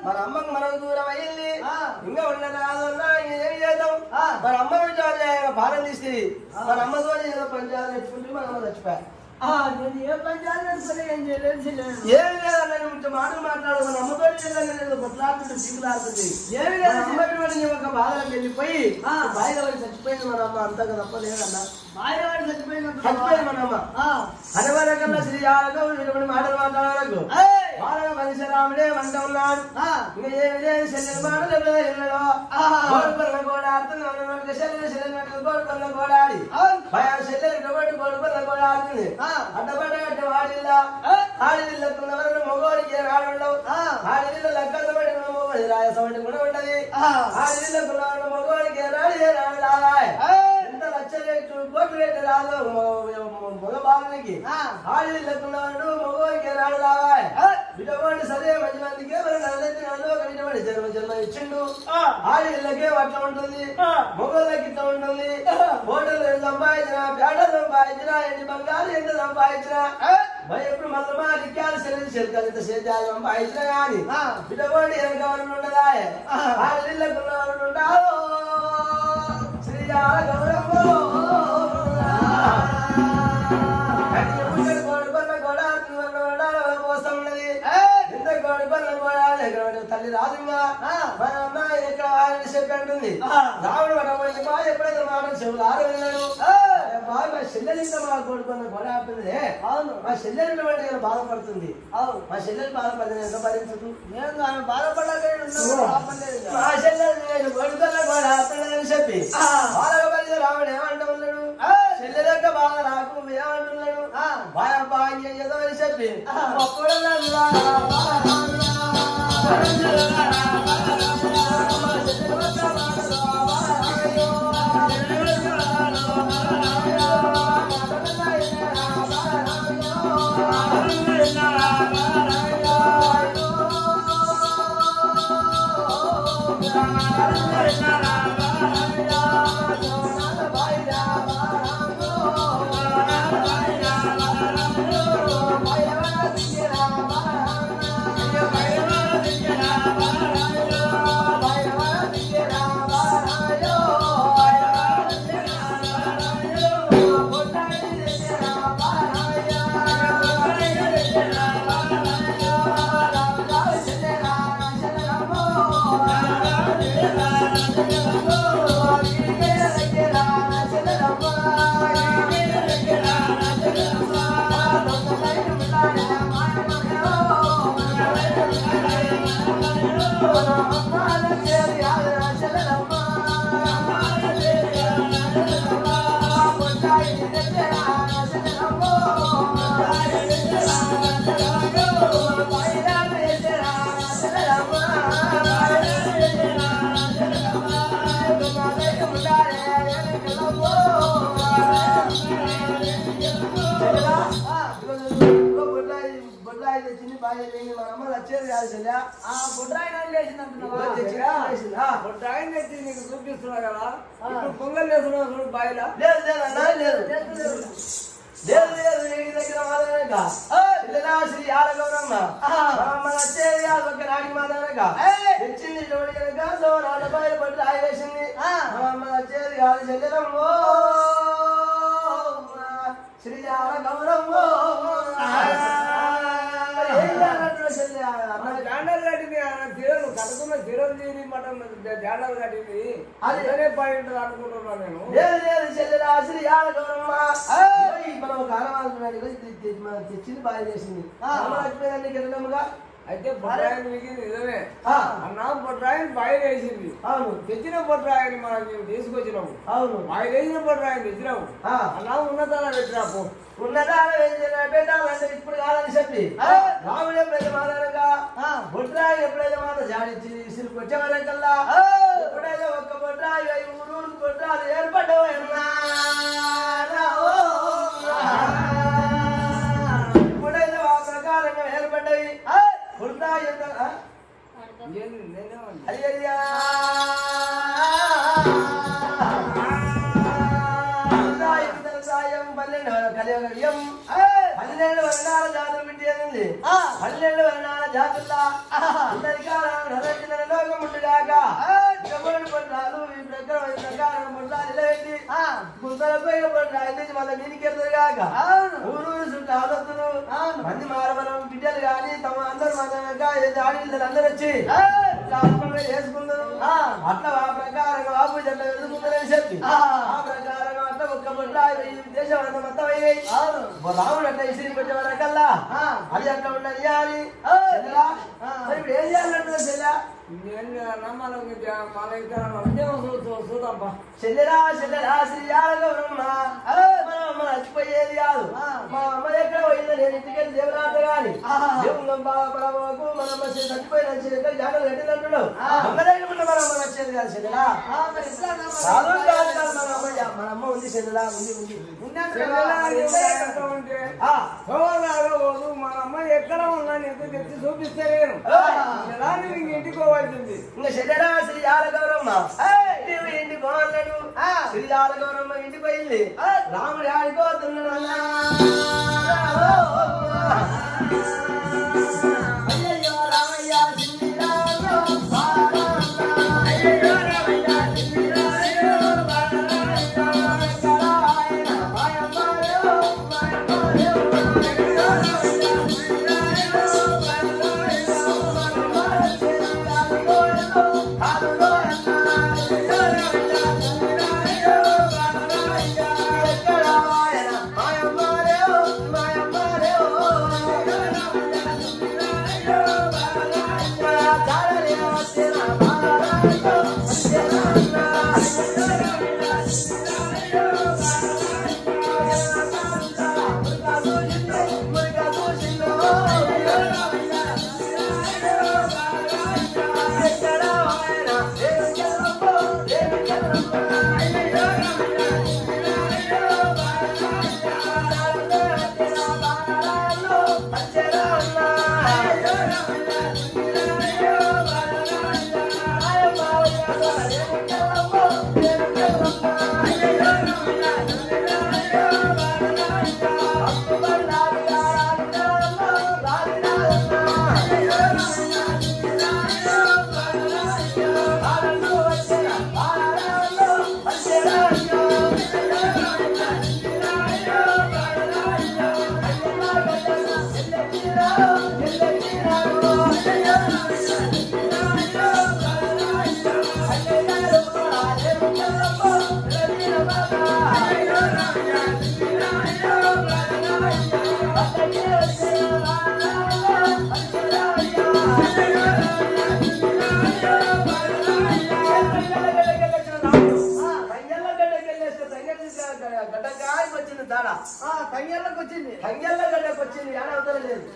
మన అమ్మకు మనకు దూరం అయ్యింది ఇంకా ఉండరాదన్నా ఏం చేద్దాం మన అమ్మ భారం తీసి మన అమ్మతో ఏదో పంచాయతీ పెట్టుకుంటే మన అమ్మ చచ్చిపోయా నేను ఏ పంచాయతీ ఏం చేయలేదు ఏం లేదన్న ఇంత మాటలు మాట్లాడు మన అమ్మతో కొట్లాడుతుంటే చీకులాడుతుంది ఏమి లేదు అమ్మకి ఒక బాధలకు వెళ్ళిపోయి బాయిలో పడి చచ్చిపోయింది మన అమ్మ అంతగా తప్ప లేదన్నా మాయవాడు చచ్చిపోయినట్టు చచ్చిపోయింది మన అమ్మ అనవరకల్లా శ్రీ ఆడకు మాటలు మాట్లాడకు బాగా మనిషిరాముడే వంట ఉన్నాడు ఇంకా ఏమి లేదు శల్యం మాటలు ఇళ్ళలో గోడుపల్ల గోడాడుతుంది శల్యం గోడుపల్ల గోడాడి శల్యం గోడుపల్ల గోడాడుతుంది అడ్డపడ్డ అడ్డ వాడిల్లా ఆడిల్లకున్నవరను మగోడికి ఆడుండవు ఆడిల్ల లక్కలబడి మగోడి రాయసబడి కూడా ఉంటది ఆడిల్లకున్నవరను మగోడికి రాడి రాడాయ్ ఎంత లక్షలు కోట్లు రేటు రాదు మగ బాలునికి ఆడిల్లకున్నవాడు మగోడికి రాడు రావాయ్ బిడ్డవాడి సరే మంచి మందికి ఒక బిడ్డవాడి జన్మ జన్మ ఇచ్చిండు ఆడిల్లకే అట్లా ఉంటుంది మగోళ్ళకి ఇట్లా ఉంటుంది హోటల్ సంపాదించిన పేటలు సంపాదించిన ఎండి బంగారు ఎంత సంపాదించిన ఎప్పుడు మళ్ళీ రిక్కాలు చెరుకాలు ఇంత సేద్యాలు సంపాదించిన కానీ బిడ్డవాడి వెనకవరం ఉండదా ఆడిల్లకున్నవాడు ఉండాలో శ్రీజాల గౌరవ తల్లి రాదుగా మన అమ్మ ఎక్కడ చెప్పంటుంది రావడం అన్నమాట ఎప్పుడైతే మాట చెవులు ఆరు వెళ్ళాడు బాగా మా చెల్లెలింత మా కొడుకున్న గొడవ ఆపుతుంది అవును మా చెల్లెలి నేను బాధపడుతుంది అవును మా చెల్లెలు బాధపడుతుంది ఎంత భరించదు నేను బాధపడలేదు మా చెల్లెలు కొడుకున్న గొడవ ఆపుతుందని చెప్పి బాధపడి రావడం ఏమంటూ ఉన్నాడు చెల్లెల యొక్క బాధ రాకు ఏమంటున్నాడు బాగా బాగా ఏదో అని చెప్పి మన అమ్మ వచ్చేది కాదు చెల్లె బొడ్రాయిని తెచ్చి నీకు చూపిస్తున్నా కదా ఇప్పుడు పొంగల్ వేస్తున్నావు చూడు బాయిలా లేదు లేదు అన్నా లేదు లేదు లేదు నీ దగ్గర మాదనక శ్రీ ఆడగౌరమ్మ మన వచ్చేది కాదు ఒక నాటి మాదనక తెచ్చింది చూడు కనుక సో 4 రూపాయలు పట్టి రాయి వేసింది మన వచ్చేది కాదు చెల్లెలమ్మో శ్రీ ఆడగౌరమ్మ క్యాండల్ రెడీ తీరి మటన్ జాడలు కట్టింది అదే పడి ఉంటుంది అనుకుంటున్నా నేను. లేదు చెల్లెలా శ్రీ ఆలగౌరమ్మ మనం ఒక ఆనవాళ్ళు తెచ్చింది బాగా చేసింది మర్చిపోయిందండి కిరణముగా. అయితే బొడ్రాయిని మిగిలింది నిజమే అన్నా, బొడ్రాయిని బయట వేసింది. అవును, తెచ్చిన బొడ్రాయిని మనం తీసుకొచ్చినాము. అవును, బయట వేసిన బొడ్రాయిని తెచ్చినాము. అన్నా ఉన్నతాల పెట్టినాపు ఉన్నతాల పెట్టాలంటే ఇప్పుడు కాదని చెప్పి రాముడు ఎప్పుడైతే మాట్లాడగా బొడ్రాయి ఎప్పుడైతే మాట జాడించి ఇసురుకు వచ్చేవాళ్ళకల్లా ఎప్పుడైతే ఒక్క బొడ్రాయి ఊరు బొడ్రాలు ఏర్పడ్డావు ఇప్పుడైతే ఆ ప్రకారంగా ఏర్పడ్డవి బొడ్రాయి అయ్యా కలియుగం 12 వర్ణాల జాతులు పెట్టేది. 12 వర్ణాల జాతుల్లో లోకం ఉండుగాక కబడి పడ్డాలు ఈ ప్రకారం పడ్డాలు ఇలాంటి గుంతలపై పడ్డాయి మళ్ళీ నీనికి ఎదురుగాక ఊరూరు చుట్టూ ఆలోచనలు మంది మారవరం బిడ్డలు కానీ తమ అందరు అందరూ వచ్చి చేసుకుంటారు. అట్లా ఆ ప్రకారంగా బాబు జట్ల ఎదుర్కొంటారని చెప్పి ఆ ప్రకారంగా అట్లా ఒక్క బొడ్రాయి దేశం అంతా మొత్తం అయ్యాయి. రాముడు అట్లా ఇసిరికి వచ్చే వరకల్లా అది అట్లా ఉన్నది అని ఇప్పుడు ఏం చేయాలంటే చెల్లె చెల్లెరా శ్రీ ఆలగౌరమ్మ మర్చిపోయేది కాదు. మా అమ్మ ఎక్కడ పోయిందో నేను ఇంటికెళ్ళి దేవులాట గాని బాబాకు మన అమ్మ చచ్చిపోయిన జాతలు కట్టినట్టున్నావు అమ్మ దగ్గర ఉన్న మన అమ్మ నచ్చేది కాదు చెల్లెలా. మన అమ్మ ఉంది చెల్లెలా ఉంది మన అమ్మ ఎక్కడ ఉన్నా నీకు తెచ్చి చూపిస్తలేను ఇంటికి పోవాల్సింది. ఇంకా చెల్లెలా శ్రీ ఆలగౌరమ్మ ఇంటికి పోవాలను శ్రీ ఆలగౌరమ్మ ఇంటికి పోయింది. రాముడు ఆడిపోతున్నాడు అయ్యో రామయ్య వచ్చింది అని అవతలేదు.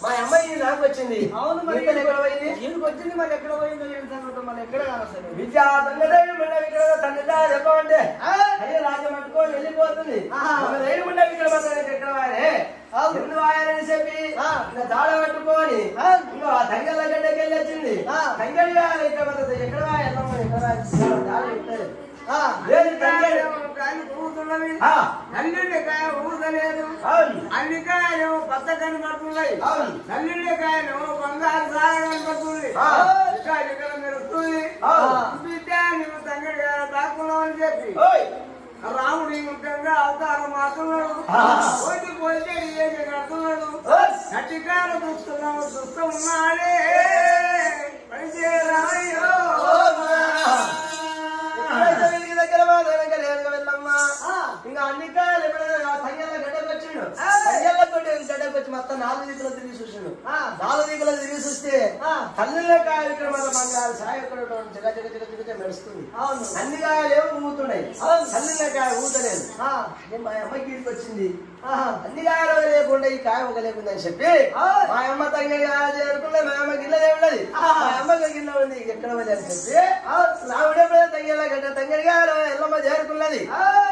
మా అమ్మాయి నాకు వచ్చింది. అవును, మరి ఎక్కడ పోయింది? ఎందుకు వచ్చింది? మరి ఎక్కడ పోయిందో ఏం సంగతి మన ఎక్కడ కానొస్తుంది. విద్యా తండ్రి ఇక్కడ తండ్రి చెప్పమంటే అయ్యే రాజ్యం పట్టుకొని వెళ్ళిపోతుంది. రైలు ముండ ఇక్కడ ఎక్కడ ఎందుకు వాయాలని చెప్పి దాడ పట్టుకొని ఇంకా తంగళ్ళ గడ్డకి వెళ్ళి వచ్చింది. తంగడి ఇక్కడ ఎక్కడ నల్లుండికాయ ఊదలేదు, అల్లికాయలు పచ్చ కనపడుతున్నాయి, నల్లుండికాయలు బంగారు సాగ కనపడుతుంది, ఇక్కడ మెరుస్తుంది. బిడ్డ నువ్వు తంగడి దాక్కున్నావు అని చెప్పి రాముడు ముఖ్యంగా అవతారం మాత్రున్నాడు. పోటీ పోతే కడుతున్నాడు. గట్టికారు చూస్తున్నాడు, చూస్తూ ఉన్నాడే దగ్గర వెళ్ళమ్మా ఇంకా అన్ని కాయలు ఎప్పుడైనా తంగెళ్ళ గడ్డకు వచ్చిండు తంగెళ్ళ గడ్డకు వచ్చి మొత్తం 4 దిక్కులు తిరిగి చూసిండు 4 దిక్కులు తిరిగి చూస్తే కళ్ళ కాయలు ఇక్కడ మన బంగారు సాయ ఎక్కడ మెరుస్తుంది అన్ని కాయలు ఏమో ఊతున్నాయి కళ్ళ కాయ ఊతలేదు మా అమ్మకి ఇంటికి వచ్చింది అన్ని కాయలు లేకుండా ఈ కాయ ఒక లేకుందని చెప్పి మా అమ్మ తంగ చేరుకుంటే మా అమ్మ గిన్నె ఉండదు మా అమ్మకి గిన్నె ఉంది ఎక్కడ అని చెప్పి రావుడే తంగెళ్ళ గడ్డ తంగడి గారు ఎల్లమ్మ చేరుకున్నది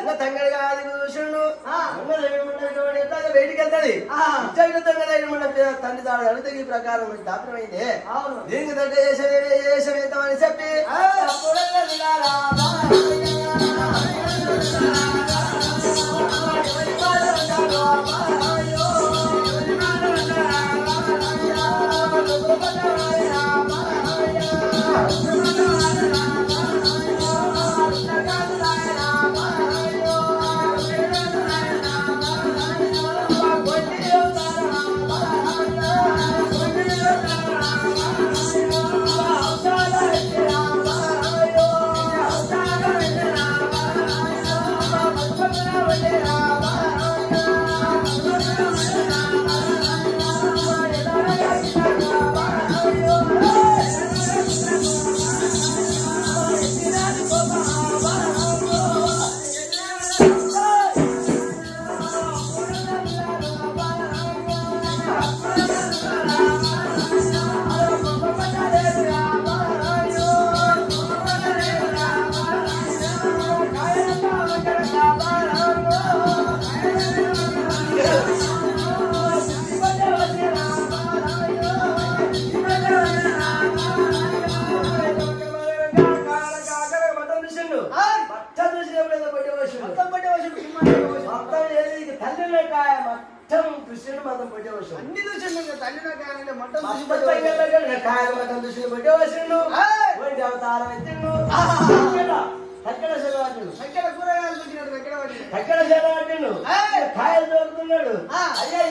ఇంకా తంగడి గారు చూసిండు బయటికి వెళ్తాది తండ్రి తాడు అడిగితే ఈ ప్రకారం దాపనమైంది దీనికి తగ్గ చేసేమని చెప్పి కృష్ణుడు మతం పెట్టేవాడు అన్ని చూసిండు తల్లిన కాయలు మటన్ కాయలు మటన్ చూసి పెట్టేవాడు అవతారం ఎత్తిండు అక్కడ సెలవాటిండు అక్కడ కూరగాయలు చూసినాడు అక్కడ సెలవాటిండు కాయలు దొరుకుతున్నాడు అయ్యో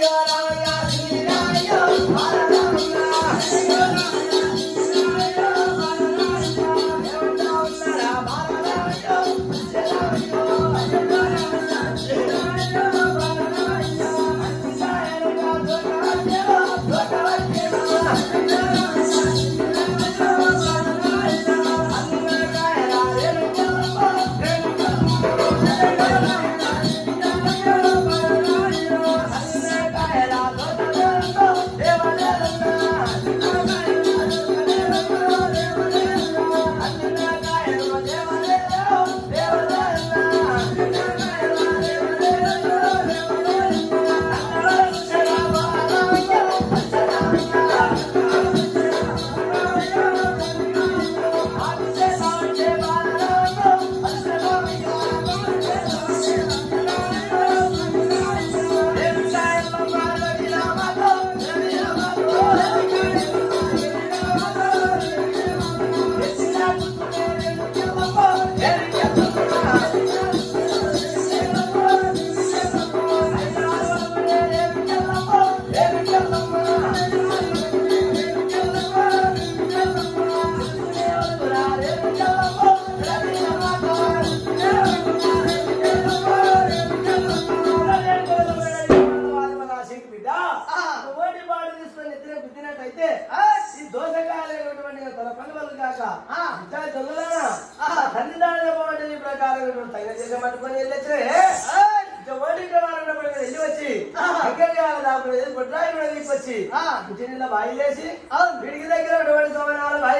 విడికి దగ్గర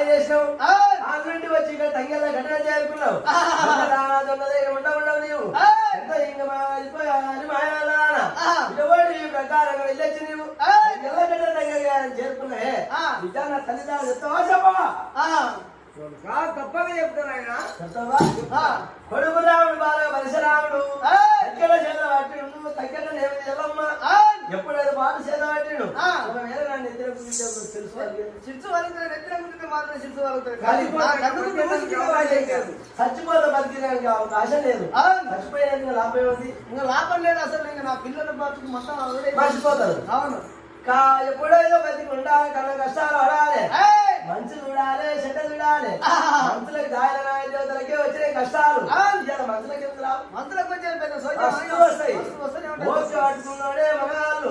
చేసినావు ఆ నుండి వచ్చి ఇక్కడ తంగెళ్ళ ఘటన చేరుకున్నావు ఉండవు నీవు ఎంత ఇంకా ఈ ప్రకారంగా వెళ్ళొచ్చి నీవు ఎల్లగడ్డ దగ్గర చేరుకున్నాయే నిజంగా తల్లిదండ్రులు చెప్తావా చెప్పవా తప్పగా చెప్తాను ఆయన కొడుకు రాముడు బాగా పరశురాముడు తగ్గల చేత పట్టిండు తగ్గల ఎల్లమ్మ ఎప్పుడైతే బాగా చేత పట్టిండు ఒకవేళ నా నిద్ర చిరుసు వలుగుతుంది మాత్రం చిరుసు చచ్చిపోతే బతికినానికి అవకాశం లేదు చచ్చిపోయినాక లాభం ఉంది ఇంకా లాభం లేదు అసలు ఇంకా నా పిల్లల బతుకు మొత్తం మర్చిపోతారు అవును ఎప్పుడైనా బతికి ఉండాలి కన్నా కష్టాలు పడాలి మంచి చూడాలి చెడ్డ చూడాలి మంచులకు దాయిల నాయ దేవతలకే వచ్చినాయి కష్టాలు మంచులకి మంత్రులకు వచ్చే పెద్ద వస్తాయి మోసి పట్టుకున్నాడే మగాళ్ళు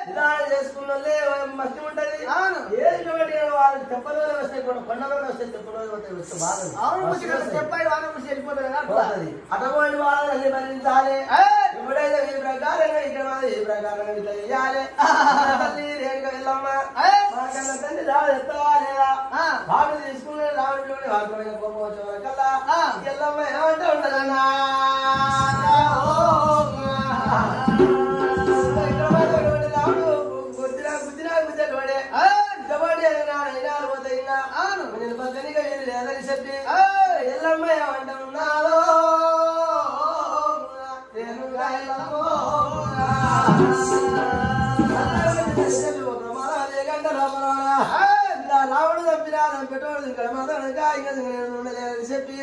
నిదానం చేసుకున్నోళ్ళే మస్తి ఉంటది ఏది వాళ్ళకి తెప్పలో వస్తాయి కొండలో వస్తాయి తెప్పలో వస్తే బాగా చెప్పాయి వాన ముసి వెళ్ళిపోతుంది కదా అటువంటి వాళ్ళని అన్ని భరించాలి ఎప్పుడైతే ఈ ప్రకారంగా ఇక్కడ ఈ ప్రకారంగా ఇట్లా చేయాలి తల్లి రేణుక వెళ్ళమ్మ మా కన్నా తండ్రి రాడు ఎత్తవా లేదా వాడు తీసుకునే రావుడిలోనే వాటిపైన కోపం వచ్చే కల్లా ఎల్లమ్మ ఏమంటే ఉండదన్నా రావుడు గుద్దినా గుద్దటోడే కబడ్డీ అయినాలు పోతాయి ఇంకా నేను పక్కనిగా లేదని చెప్పి ఎల్లమ్మ ఏమంటే ఉన్నాదో రావుడు తప్పినా పెట్టోడు ఇంకా మాట్లాడక ఇంకా ఉండలేదని చెప్పి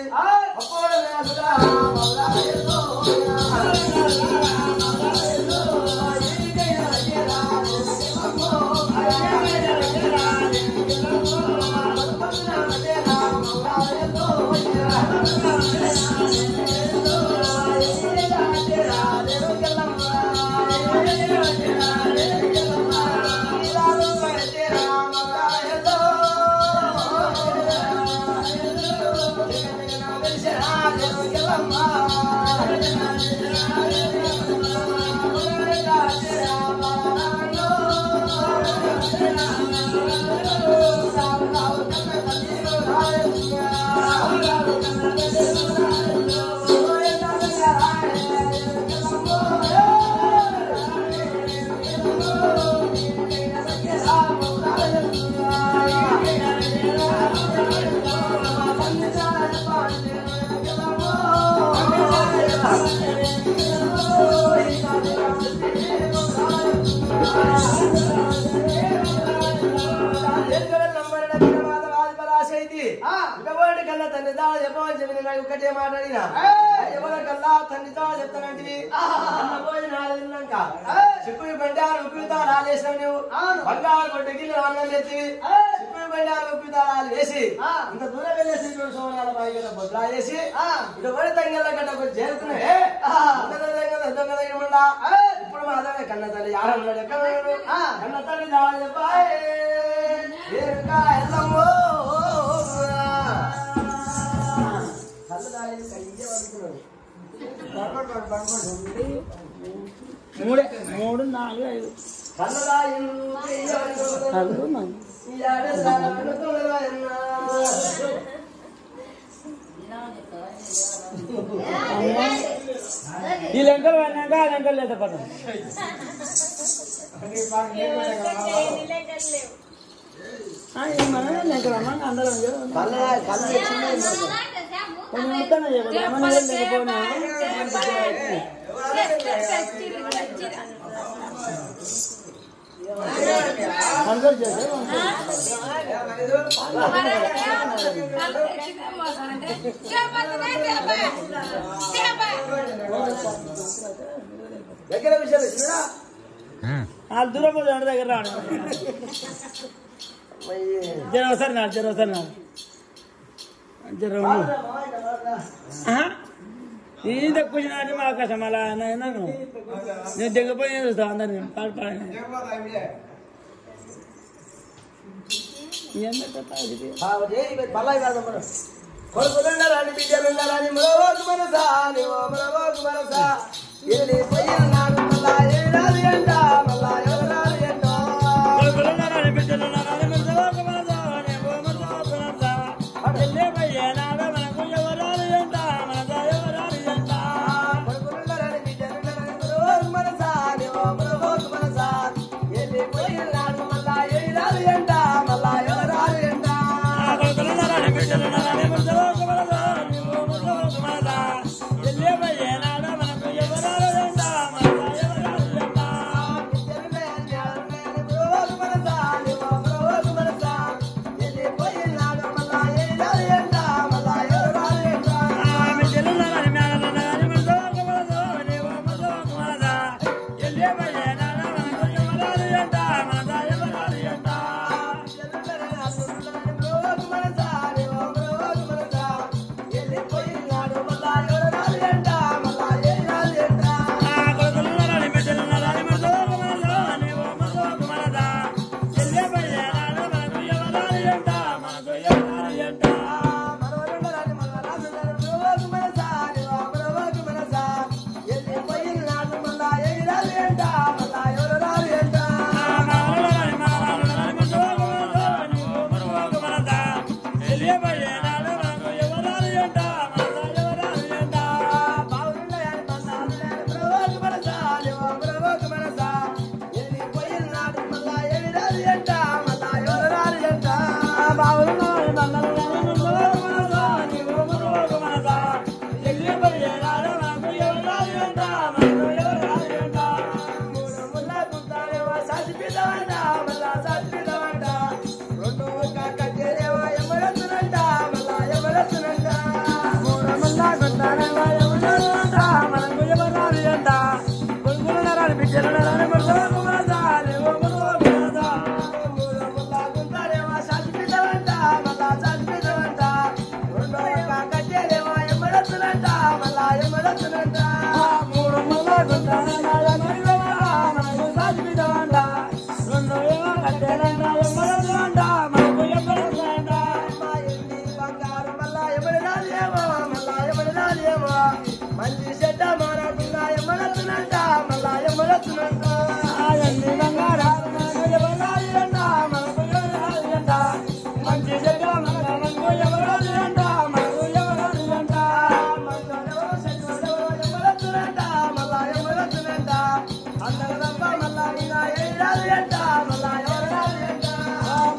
కన్నా తండ్రి దా చెప్పమని చెప్పి నాకు ఒకటే మాట్లాడినా ఎవరికల్లా తండ్రితో చెప్తానంటివి భోజనాలు తిన్నాక చిక్కుడు బండారు ఉప్పితారాలు వేసినావు నువ్వు బంగారు కొట్టుకి అన్నం తెచ్చి చిక్కుడు బండారు ఉప్పితారాలు వేసి ఇంత దూరం వెళ్ళేసి సోమనాల పైకి బొద్దులా వేసి ఇటు పడి తంగెళ్ళ గడ్డ కొంచెం చేరుకున్నావే దొంగ దగ్గర ఇప్పుడు మాత్రమే కన్న తల్లి ఆడన్నాడు ఎక్కడ కన్న తల్లి దాని చెప్పాయి మూడు నాలుగు ఐదు ఈ లెంకలు పడినాక ఆ లెంకలు లేదా పడదు మన లెంకలు అమ్మా అందరం కొంచెం వస్తానే లేకపోయినా దగ్గర విషయాలు వాళ్ళు దూరం పోతే దగ్గర రాడు జరవసారి నా జర ఈ తక్కువ మా అవకాశం అలా నేను దిగపోయి చూస్తాను అందరినీ పాడు పాడని కొడుకులున్నారని బిడ్డలున్నారని మరోకు మనసా మరోకు మనసా మళ్ళా ఎవరాలు ఎంట మళ్ళా ఎవరాలు ఎంటో కొడుకులున్నారని బిడ్డలున్నారని మరోకు మనసా మనకు ఎవరాలు ఎంట మనసా ఎవరాలు ఎంట కొడుకులున్నారని బిడ్డలున్నారని మరోకు మనసా మరోకు మనసా వెళ్ళిపోయినాడు మళ్ళా ఎవరాలు ఎంట మళ్ళా ఎవరాలు ఎంట కొడుకులున్నారని బిడ్డలున్నారని మరోకు మనసా ఎవరిదండా రెండు ఏమో కట్టెలంట ఎవరిదండా మనకు ఎవరిదండా బంగారు మళ్ళా ఎవరిదాదేమో మళ్ళా ఎవరిదాదేమో మంచి చెడ్డ మానకుండా ఎమ్మడతునంట మళ్ళా ఎమ్మడతునంట ఎన్ని బంగారాలు మనకు ఎవరిదండా మనకు ఎవరిదండా మంచి చెడ్డ మనకు ఎవరిదండా మనకు ఎవరిదండా ఎమ్మడతునంట మళ్ళా ఎమ్మడతునంట అందరదప్ప మళ్ళా ఇలా ఏడాది అంట మళ్ళా ఎవరాది అంట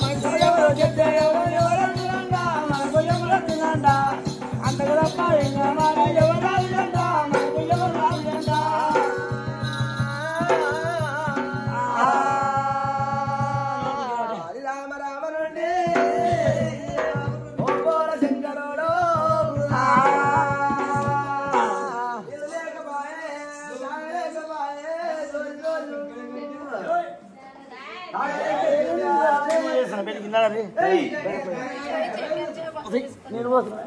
మంచి ఎవరు చెడ్డ ఎవరిదండా మనకు ఎవరిదండా అందరూ తప్ప ఇంకా మన ఎవరిదండా మనకు ఎవరిదండా రామ రామ నుండి ఓ పోల శంకరుడు ఇల్లు లేకపాయే, తాగలేకపాయే, నేను మాట్లాడు